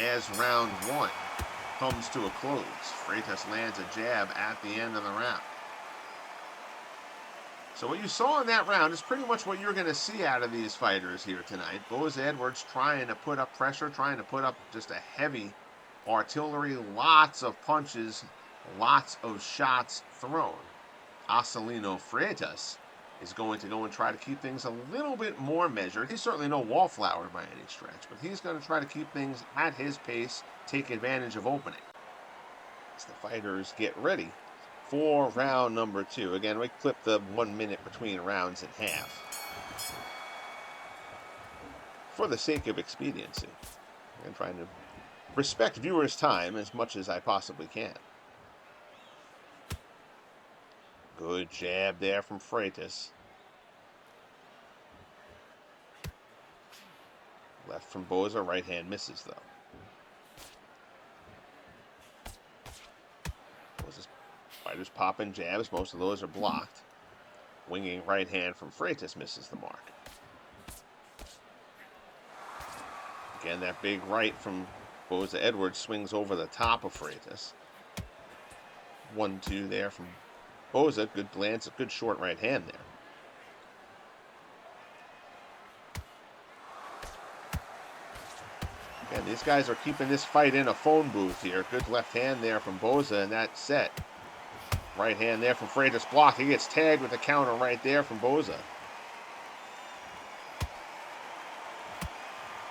As round 1 comes to a close, Freitas lands a jab at the end of the round. So what you saw in that round is pretty much what you're going to see out of these fighters here tonight. Boza-Edwards trying to put up pressure, trying to put up just a heavy artillery, lots of punches, lots of shots thrown. Acelino Freitas is going to go and try to keep things a little bit more measured. He's certainly no wallflower by any stretch, but he's going to try to keep things at his pace, take advantage of opening. As the fighters get ready for round number 2. Again, we clip the 1 minute between rounds in half for the sake of expediency. I'm trying to respect viewers' time as much as I possibly can. Good jab there from Freitas. Left from Boza, right hand misses though. Boza's fighters popping jabs, most of those are blocked. Winging right hand from Freitas misses the mark. Again, that big right from Boza-Edwards swings over the top of Freitas. 1-2 there from Boza, good glance, a good short right hand there. Again, these guys are keeping this fight in a phone booth here. Good left hand there from Boza in that set. Right hand there from Freitas blocked. He gets tagged with a counter right there from Boza.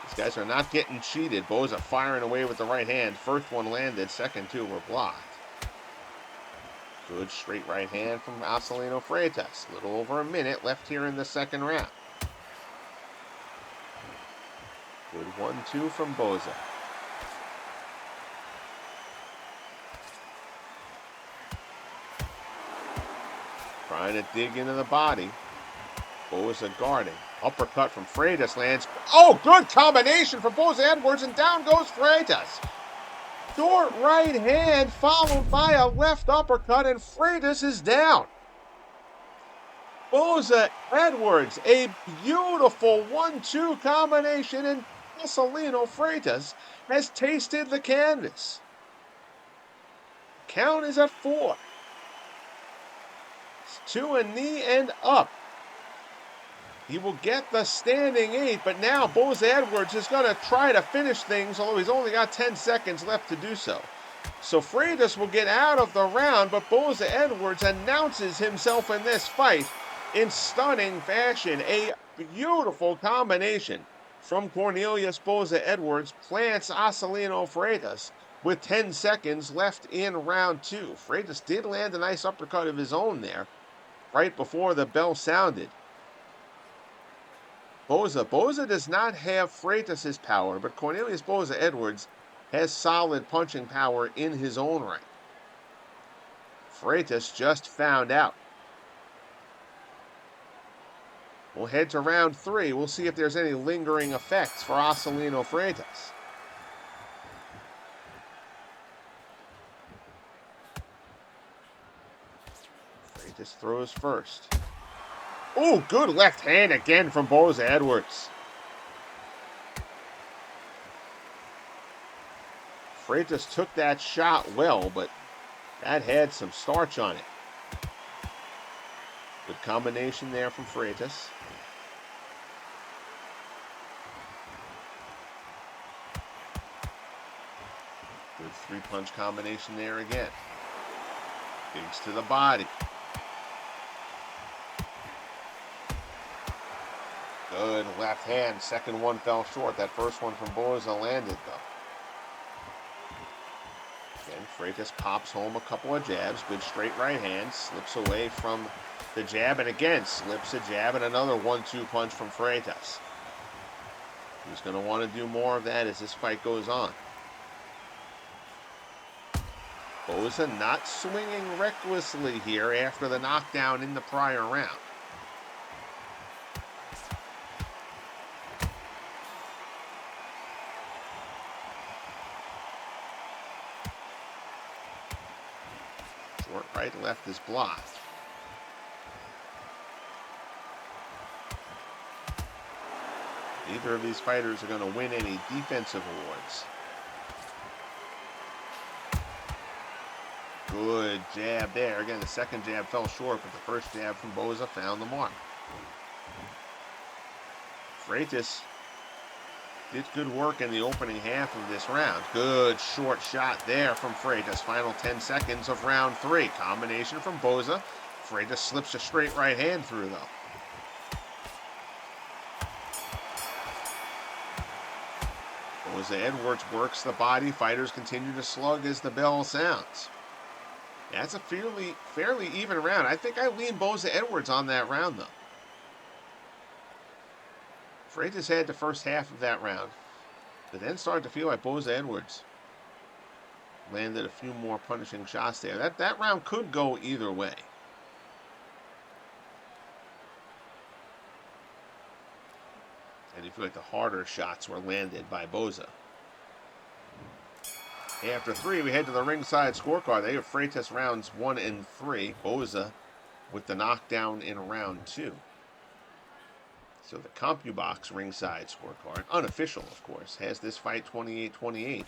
These guys are not getting cheated. Boza firing away with the right hand. First one landed, second two were blocked. Good straight right hand from Acelino Freitas. A little over a minute left here in the second round. Good 1-2 from Boza. Trying to dig into the body. Boza guarding. Uppercut from Freitas lands. Oh, good combination from Boza-Edwards, and down goes Freitas. Short right hand followed by a left uppercut, and Freitas is down. Boza-Edwards, a beautiful 1-2 combination, and Acelino Freitas has tasted the canvas. Count is at 4. It's to a knee and up. He will get the standing 8, but now Boza-Edwards is going to try to finish things, although he's only got 10 seconds left to do so. So Freitas will get out of the round, but Boza-Edwards announces himself in this fight in stunning fashion. A beautiful combination from Cornelius Boza-Edwards plants Acelino Freitas with 10 seconds left in round 2. Freitas did land a nice uppercut of his own there right before the bell sounded. Boza does not have Freitas' power, but Cornelius Boza-Edwards has solid punching power in his own right. Freitas just found out. We'll head to round 3. We'll see if there's any lingering effects for Acelino Freitas. Freitas throws first. Ooh, good left hand again from Boza-Edwards. Freitas took that shot well, but that had some starch on it. Good combination there from Freitas. Good 3-punch combination there again. Digs to the body. Good left hand. Second one fell short. That first one from Boza landed, though. Again, Freitas pops home a couple of jabs. Good straight right hand. Slips away from the jab, and again slips a jab, and another 1-2 punch from Freitas. He's going to want to do more of that as this fight goes on. Boza not swinging recklessly here after the knockdown in the prior round. Short right, left is blocked. Neither of these fighters are going to win any defensive awards. Good jab there. Again, the second jab fell short, but the first jab from Boza found the mark. Freitas did good work in the opening half of this round. Good short shot there from Freitas. Final 10 seconds of round 3. Combination from Boza. Freitas slips a straight right hand through, though. Boza-Edwards works the body. Fighters continue to slug as the bell sounds. That's a fairly even round. I think I lean Boza-Edwards on that round, though. Freitas had the first half of that round, but then started to feel like Boza-Edwards landed a few more punishing shots there. That round could go either way. And you feel like the harder shots were landed by Boza. After 3, we head to the ringside scorecard. They have Freitas rounds 1 and 3. Boza with the knockdown in round 2. So the CompuBox ringside scorecard, unofficial of course, has this fight 28-28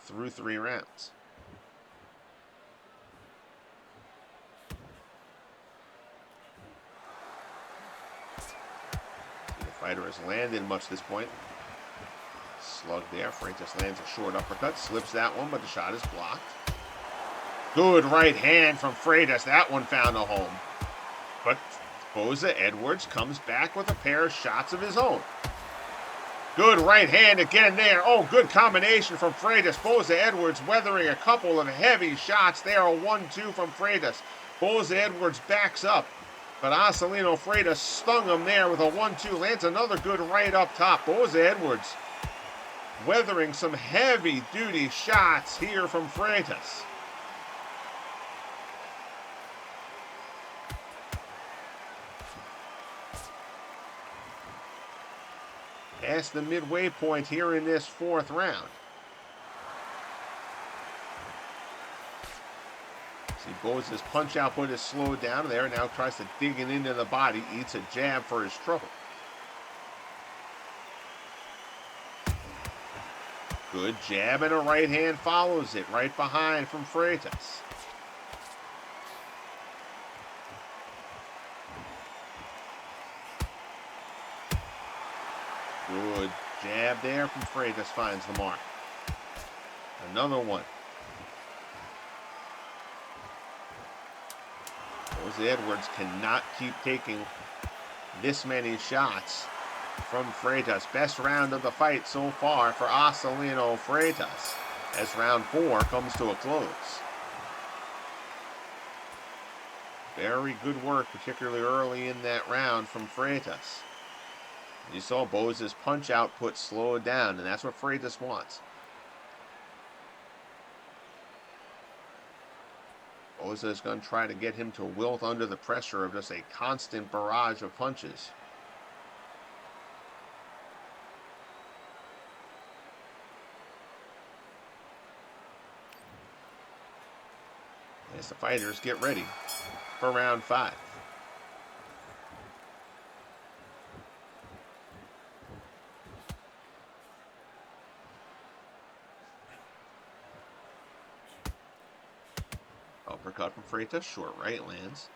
through 3 rounds. The fighter has landed much at this point. Slug there. Freitas lands a short uppercut. Slips that one, but the shot is blocked. Good right hand from Freitas. That one found a home. But Boza-Edwards comes back with a pair of shots of his own. Good right hand again there. Oh, good combination from Freitas. Boza-Edwards weathering a couple of heavy shots there. A 1-2 from Freitas. Boza-Edwards backs up. But Acelino Freitas stung him there with a 1-2. Lands another good right up top. Boza-Edwards weathering some heavy-duty shots here from Freitas. Past the midway point here in this 4th round. See, Boza's punch output is slowed down there. Now tries to dig it into the body. Eats a jab for his trouble. Good jab and a right hand follows it. Right behind from Freitas. Good jab there from Freitas, finds the mark. Another one. Boza-Edwards cannot keep taking this many shots from Freitas. Best round of the fight so far for Acelino Freitas as round 4 comes to a close. Very good work, particularly early in that round from Freitas. You saw Boza's punch output slowed down, and that's what Freitas wants. Boza is going to try to get him to wilt under the pressure of just a constant barrage of punches. As the fighters get ready for round 5. Uppercut from Freitas, short right lands.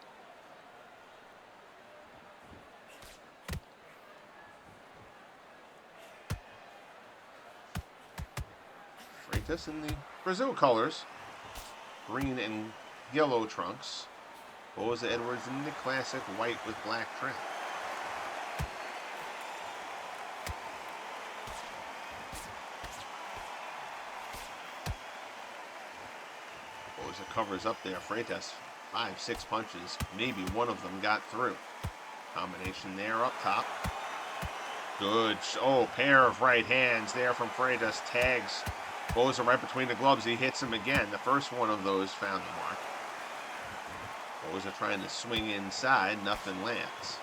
Freitas in the Brazil colors, green and yellow trunks. Boza-Edwards in the classic white with black trim. Boza covers up there. Freitas, 5-6 punches. Maybe one of them got through. Combination there up top. Good. Oh, pair of right hands there from Freitas. Tags Boza right between the gloves. He hits him again. The first one of those found the mark. Boza trying to swing inside. Nothing lands.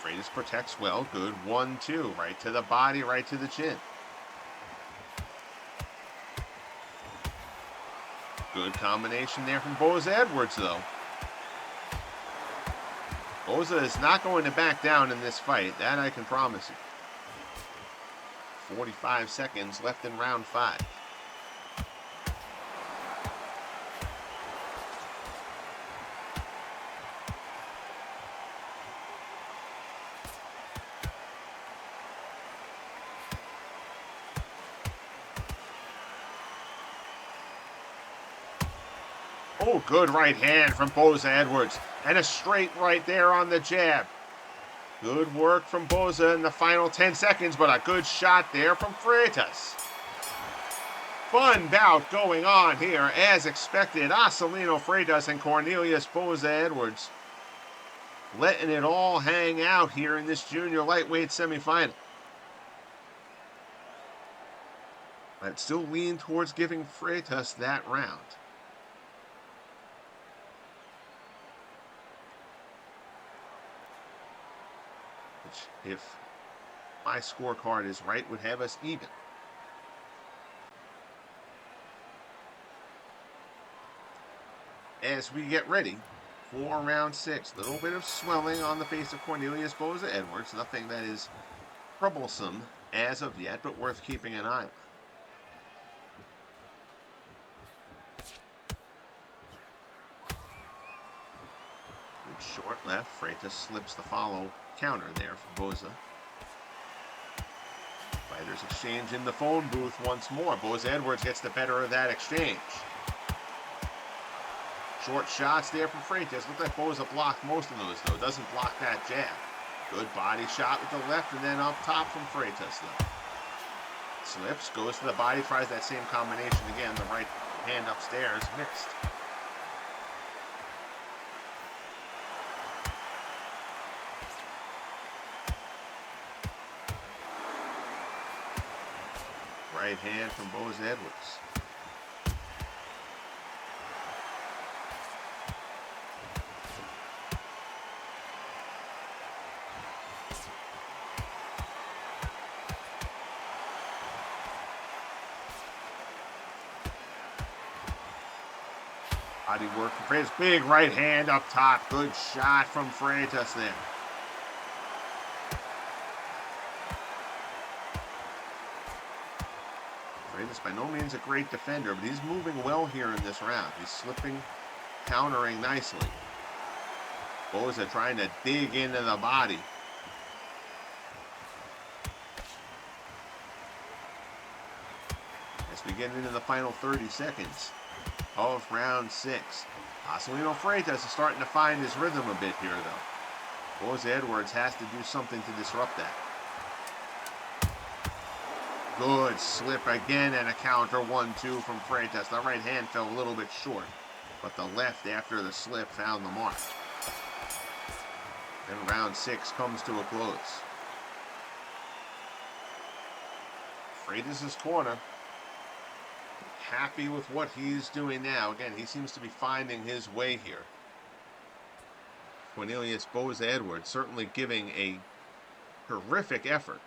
Freitas protects well. Good 1-2. Right to the body, right to the chin. Good combination there from Boza-Edwards, though. Boza is not going to back down in this fight. That I can promise you. 45 seconds left in round 5. Oh, good right hand from Boza-Edwards. And a straight right there on the jab. Good work from Boza in the final 10 seconds, but a good shot there from Freitas. Fun bout going on here, as expected. Acelino Freitas and Cornelius Boza-Edwards letting it all hang out here in this junior lightweight semifinal. I'd still lean towards giving Freitas that round. Which, if my scorecard is right, would have us even. As we get ready for round 6, a little bit of swelling on the face of Cornelius Boza-Edwards. Nothing that is troublesome as of yet, but worth keeping an eye on. Good short left. Freitas slips the follow counter there for Boza. Fighters exchange in the phone booth once more. Boza-Edwards gets the better of that exchange. Short shots there from Freitas. Looked like Boza blocked most of those, though. Doesn't block that jab. Good body shot with the left, and then up top from Freitas, though. Slips, goes to the body, tries that same combination again. The right hand upstairs, missed. Right hand from Boza-Edwards. Body work from Freitas. Big right hand up top. Good shot from Freitas there. Freitas by no means a great defender, but he's moving well here in this round. He's slipping, countering nicely. Boza trying to dig into the body. As we get into the final 30 seconds of round 6. Acelino Freitas is starting to find his rhythm a bit here, though. Boza-Edwards has to do something to disrupt that. Good slip again and a counter 1-2 from Freitas. The right hand fell a little bit short, but the left after the slip found the mark. And round 6 comes to a close. Freitas' corner happy with what he's doing now. Again, he seems to be finding his way here. Cornelius Boza-Edwards certainly giving a horrific effort.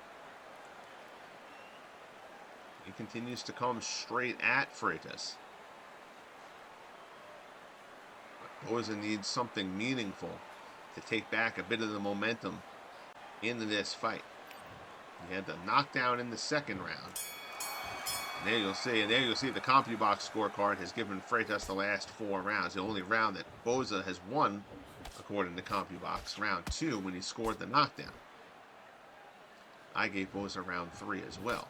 He continues to come straight at Freitas. But Boza needs something meaningful to take back a bit of the momentum into this fight. He had the knockdown in the second round. And there you'll see the CompuBox scorecard has given Freitas the last 4 rounds. The only round that Boza has won, according to CompuBox, round 2 when he scored the knockdown. I gave Boza round 3 as well.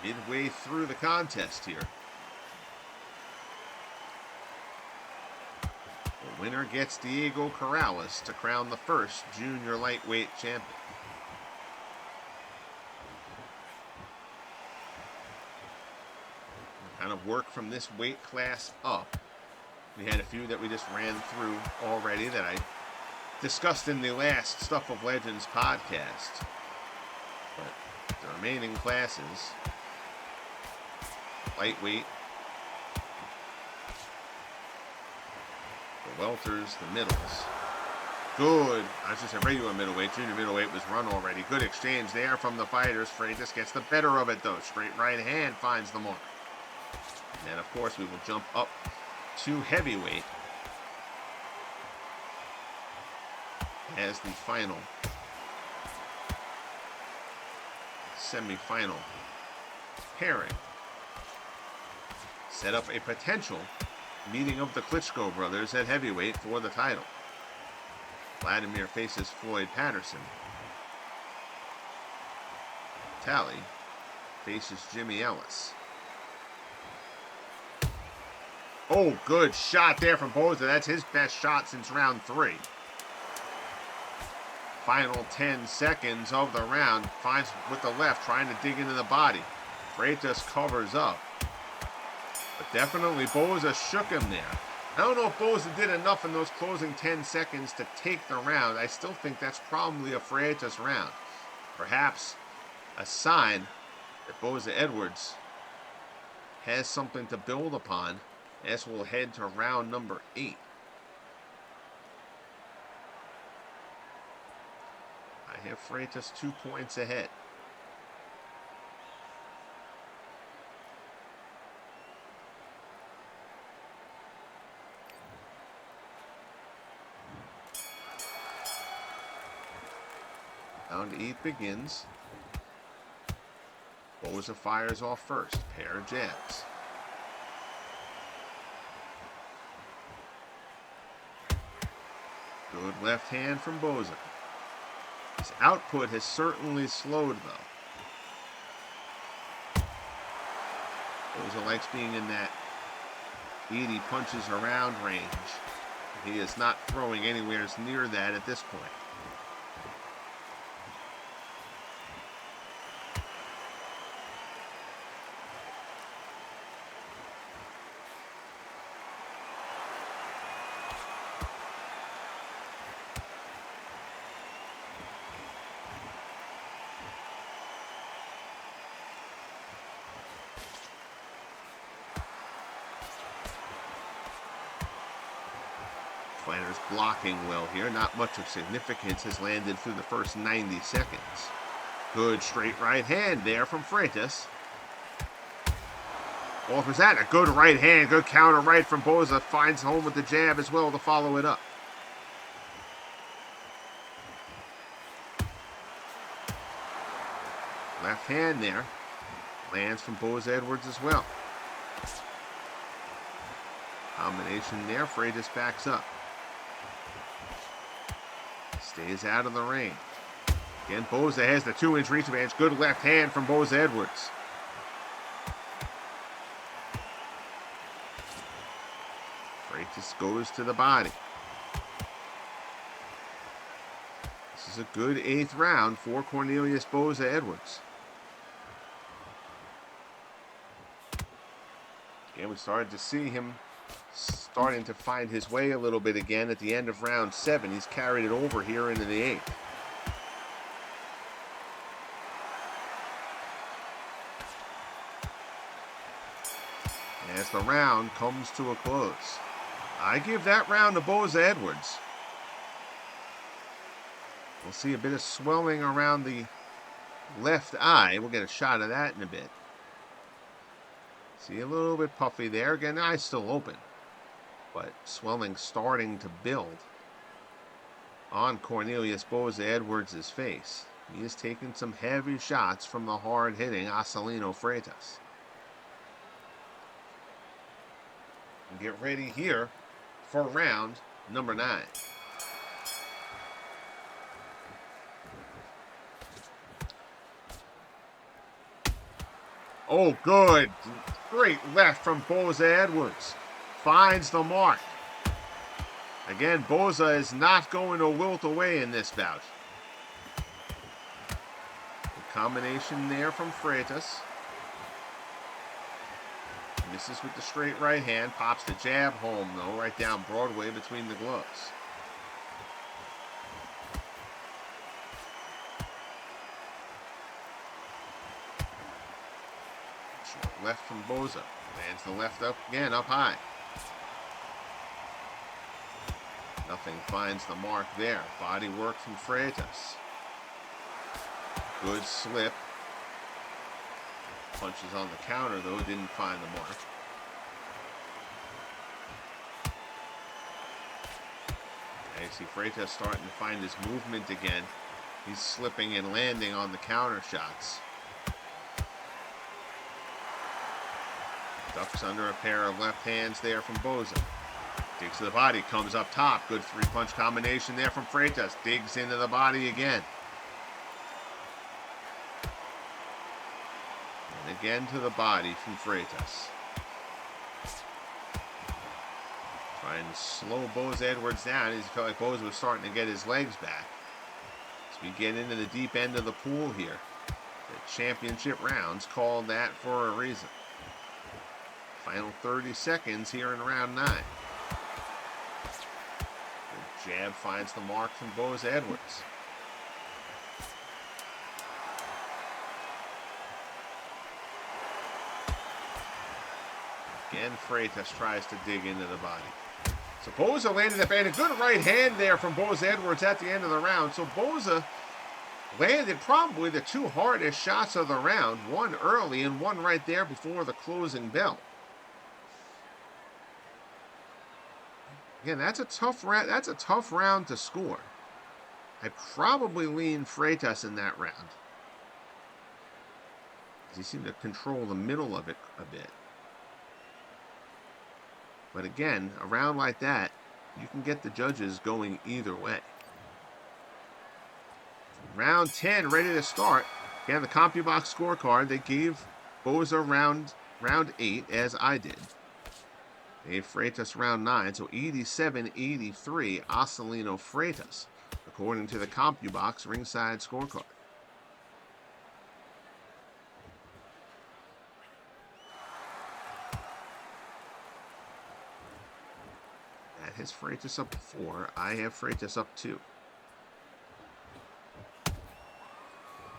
Midway through the contest here. The winner gets Diego Corrales to crown the first junior lightweight champion. Kind of work from this weight class up. We had a few that we just ran through already that I discussed in the last Stuff of Legends podcast. But the remaining classes, lightweight, the welters, the middles. Good. I was just a regular middleweight. Junior middleweight was run already. Good exchange there from the fighters. Freitas gets the better of it, though. Straight right hand finds the mark. And then, of course, we will jump up to heavyweight as the final semifinal pairing. Set up a potential meeting of the Klitschko brothers at heavyweight for the title. Vladimir faces Floyd Patterson. Tally faces Jimmy Ellis. Oh, good shot there from Boza. That's his best shot since round 3. Final 10 seconds of the round. Finds with the left, trying to dig into the body. Freitas covers up. But definitely Boza shook him there. I don't know if Boza did enough in those closing 10 seconds to take the round. I still think that's probably a Freitas round. Perhaps a sign that Boza-Edwards has something to build upon as we'll head to round number 8. I have Freitas 2 points ahead. Round 8 begins. Boza fires off first. Pair of jabs. Good left hand from Boza. His output has certainly slowed, though. Boza likes being in that 80 punches around range. He is not throwing anywhere near that at this point. Fighters blocking well here. Not much of significance has landed through the first 90 seconds. Good straight right hand there from Freitas. Offers that. A good right hand. Good counter right from Boza. Finds home with the jab as well to follow it up. Left hand there. Lands from Boza-Edwards as well. Combination there. Freitas backs up. Stays out of the range. Again, Boza has the 2-inch reach advantage. Good left hand from Boza-Edwards. Freitas goes to the body. This is a good 8th round for Cornelius Boza-Edwards. Again, we started to see him starting to find his way a little bit again at the end of round 7. He's carried it over here into the 8th. As the round comes to a close, I give that round to Boza-Edwards. We'll see a bit of swelling around the left eye. We'll get a shot of that in a bit. See a little bit puffy there. Again, the eye's still open, but swelling starting to build on Cornelius Boza-Edwards' face. He is taking some heavy shots from the hard-hitting Acelino Freitas. And get ready here for round number 9. Oh, good. Great left from Boza-Edwards. Finds the mark. Again, Boza is not going to wilt away in this bout. The combination there from Freitas. Misses with the straight right hand. Pops the jab home, though, right down Broadway between the gloves. Short left from Boza. Lands the left up again, up high. Nothing finds the mark there. Body work from Freitas. Good slip. Punches on the counter, though, didn't find the mark. Now you see Freitas starting to find his movement again. He's slipping and landing on the counter shots. Ducks under a pair of left hands there from Boza. Digs to the body, comes up top. Good 3-punch combination there from Freitas. Digs into the body again. And again to the body from Freitas. Trying to slow Boza-Edwards down. He felt like Boza was starting to get his legs back. As we get into the deep end of the pool here. The championship rounds called that for a reason. Final 30 seconds here in round 9. The jab finds the mark from Boza-Edwards. Again, Freitas tries to dig into the body. So Boza landed that band. A good right hand there from Boza-Edwards at the end of the round. So Boza landed probably the 2 hardest shots of the round. One early and one right there before the closing bell. Again, that's a tough round. That's a tough round to score. I probably lean Freitas in that round. He seemed to control the middle of it a bit. But again, a round like that, you can get the judges going either way. Round 10 ready to start. Again, the CompuBox scorecard, they gave Boza round 8, as I did. They gave Freitas round 9, so 87-83 Acelino Freitas, according to the CompuBox ringside scorecard. That has Freitas up 4. I have Freitas up 2.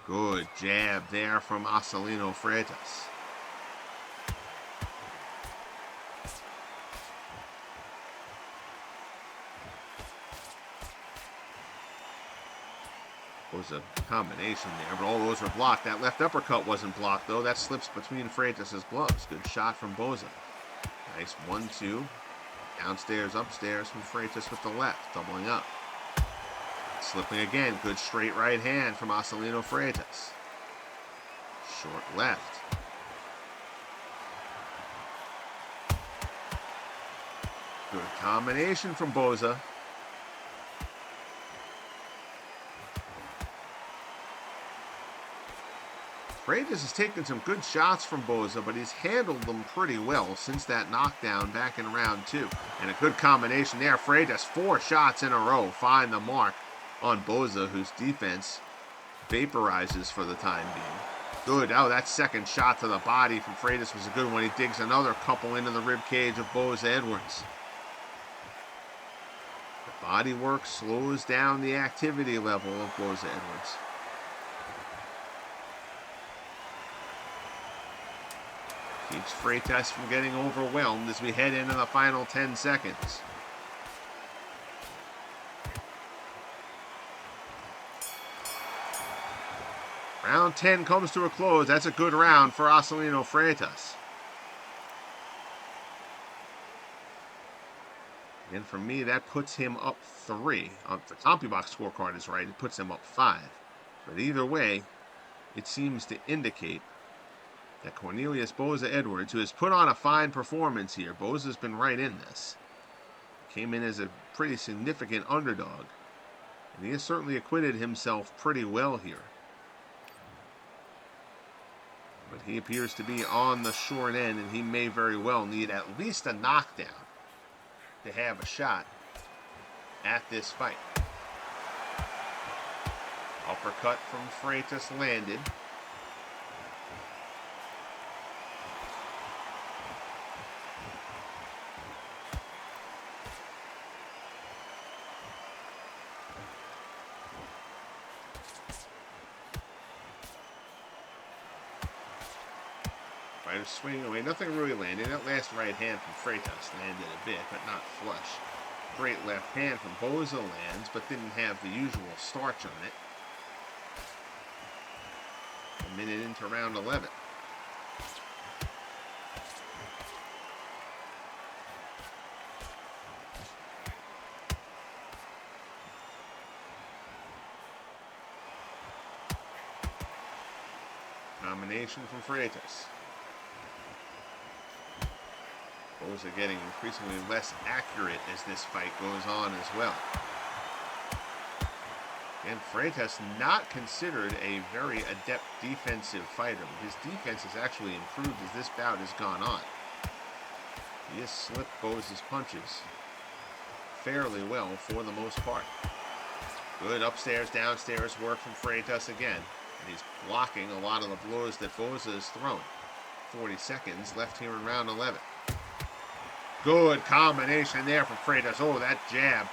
Good jab there from Acelino Freitas. Was a combination there, but all those were blocked. That left uppercut wasn't blocked, though. That slips between Freitas' gloves. Good shot from Boza. Nice 1-2. Downstairs, upstairs from Freitas with the left, doubling up. Slipping again. Good straight right hand from Acelino Freitas. Short left. Good combination from Boza. Freitas has taken some good shots from Boza, but he's handled them pretty well since that knockdown back in round 2. And a good combination there. Freitas, 4 shots in a row, find the mark on Boza, whose defense vaporizes for the time being. Good. Oh, that second shot to the body from Freitas was a good one. He digs another couple into the rib cage of Boza-Edwards. The body work slows down the activity level of Boza-Edwards. Keeps Freitas from getting overwhelmed as we head into the final 10 seconds. Round 10 comes to a close. That's a good round for Acelino Freitas. And for me, that puts him up 3. The CompuBox scorecard is right. It puts him up 5. But either way, it seems to indicate that Cornelius Boza-Edwards, who has put on a fine performance here, Boza's been right in this, came in as a pretty significant underdog, and he has certainly acquitted himself pretty well here. But he appears to be on the short end, and he may very well need at least a knockdown to have a shot at this fight. Uppercut from Freitas landed. Fighter swinging away, nothing really landed. That last right hand from Freitas landed a bit, but not flush. Great left hand from Boza lands, but didn't have the usual starch on it. A minute into round 11. Combination from Freitas. Boza getting increasingly less accurate as this fight goes on as well. And Freitas not considered a very adept defensive fighter. His defense has actually improved as this bout has gone on. He has slipped Boza's punches fairly well for the most part. Good upstairs, downstairs work from Freitas again. And he's blocking a lot of the blows that Boza has thrown. 40 seconds left here in round 11. Good combination there from Freitas. Oh, that jab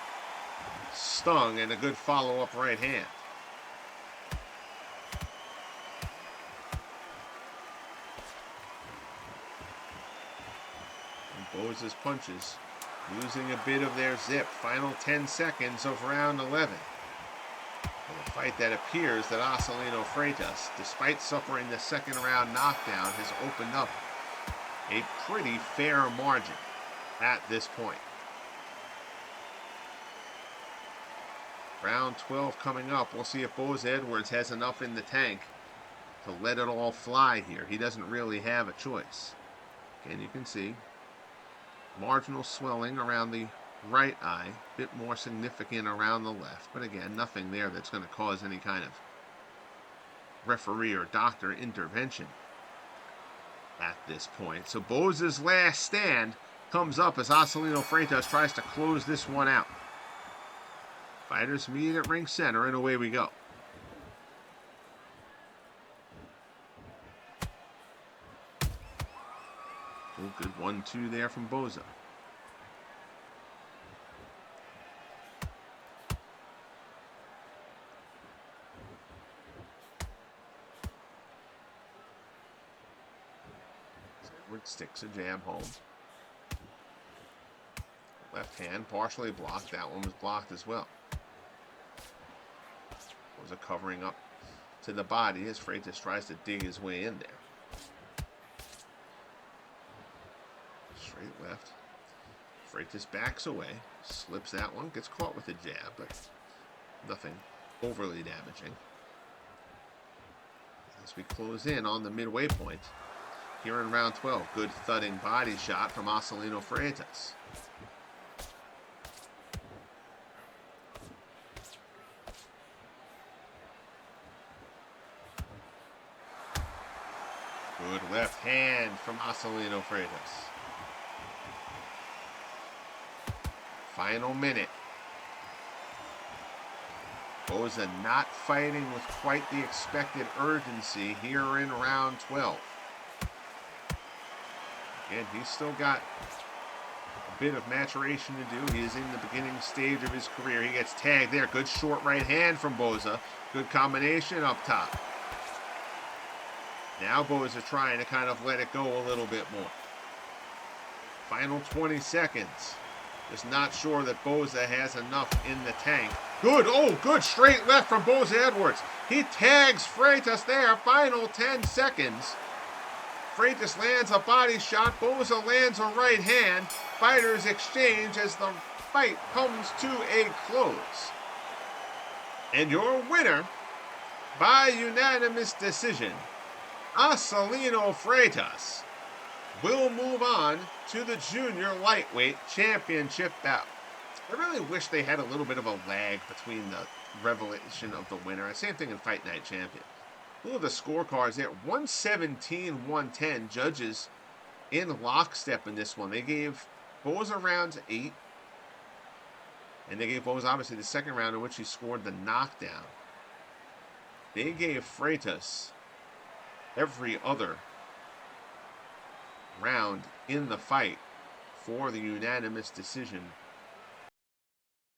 stung, and a good follow-up right hand. And Boza's punches losing a bit of their zip. Final 10 seconds of round 11. A fight that appears that Acelino Freitas, despite suffering the second round knockdown, has opened up a pretty fair margin at this point. Round 12 coming up. We'll see if Boza-Edwards has enough in the tank to let it all fly here. He doesn't really have a choice. Again, you can see marginal swelling around the right eye, a bit more significant around the left, but again, nothing there that's going to cause any kind of referee or doctor intervention at this point. So Boza's last stand comes up as Acelino Freitas tries to close this one out. Fighters meet at ring center, and away we go. Oh, good 1-2 there from Boza. Edwards sticks a jab home. Left hand partially blocked. That one was blocked as well. Boza covering up to the body as Freitas tries to dig his way in there. Straight left. Freitas backs away, slips that one, gets caught with a jab, but nothing overly damaging. as we close in on the midway point here in round 12. Good thudding body shot from Acelino Freitas. Good left hand from Acelino Freitas. Final minute. Boza not fighting with quite the expected urgency here in round 12. And he's still got a bit of maturation to do. He is in the beginning stage of his career. He gets tagged there. Good short right hand from Boza. Good combination up top. Now Boza trying to kind of let it go a little bit more. Final 20 seconds. Just not sure that Boza has enough in the tank. Good straight left from Boza-Edwards. He tags Freitas there. Final 10 seconds. Freitas lands a body shot. Boza lands a right hand. Fighters exchange as the fight comes to a close. And your winner, by unanimous decision, Acelino Freitas, will move on to the Junior Lightweight Championship bout. I really wish they had a little bit of a lag between the revelation of the winner. Same thing in Fight Night Champion. Look at the scorecards there. 117-110. Judges in lockstep in this one. They gave Boza rounds 8. And they gave Boza, obviously, the second round in which he scored the knockdown. They gave Freitas every other round in the fight for the unanimous decision.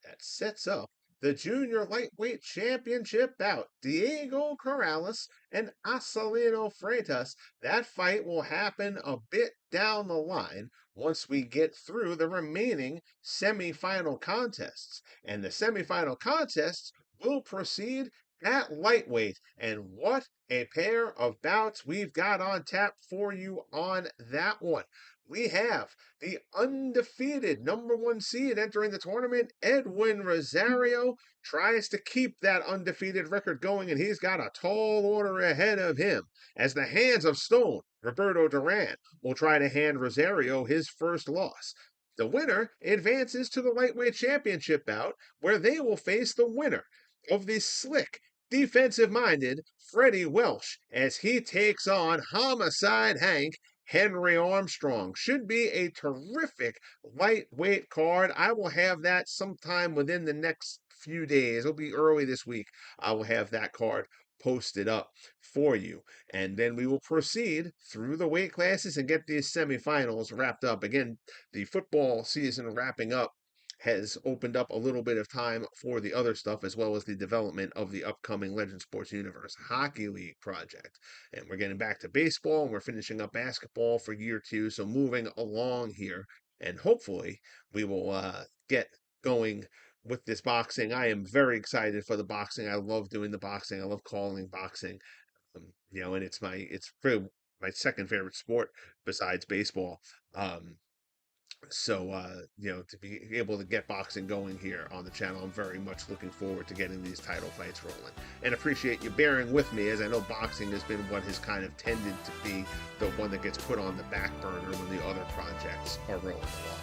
That sets up the Junior Lightweight Championship bout. Diego Corrales and Acelino Freitas. That fight will happen a bit down the line once we get through the remaining semifinal contests. And the semifinal contests will proceed at lightweight. And what a pair of bouts we've got on tap for you on that one. We have the undefeated #1 seed entering the tournament. Edwin Rosario tries to keep that undefeated record going, and he's got a tall order ahead of him. As the hands of stone, Roberto Duran will try to hand Rosario his first loss. The winner advances to the lightweight championship bout, where they will face the winner of the slick, defensive-minded Freddie Welsh as he takes on Homicide Hank Henry Armstrong. Should be a terrific lightweight card. I will have that sometime within the next few days. It'll be early this week. I will have that card posted up for you. And then we will proceed through the weight classes and get these semifinals wrapped up. Again, the football season wrapping up has opened up a little bit of time for the other stuff, as well as the development of the upcoming Legend Sports Universe Hockey League project. And we're getting back to baseball, and we're finishing up basketball for year 2. So moving along here, and hopefully we will get going with this boxing. I am very excited for the boxing. I love doing the boxing. I love calling boxing. And it's probably my second favorite sport besides baseball. So, to be able to get boxing going here on the channel, I'm very much looking forward to getting these title fights rolling. And appreciate you bearing with me, as I know boxing has been what has kind of tended to be the one that gets put on the back burner when the other projects are rolling along.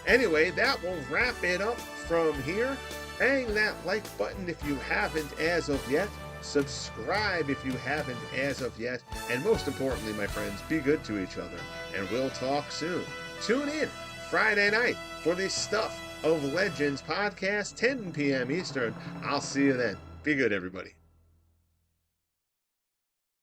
Anyway, that will wrap it up from here. Bang that like button if you haven't as of yet. Subscribe if you haven't as of yet. And most importantly, my friends, be good to each other. And we'll talk soon. Tune in Friday night for the Stuff of Legends podcast, 10 p.m. Eastern. I'll see you then. Be good, everybody.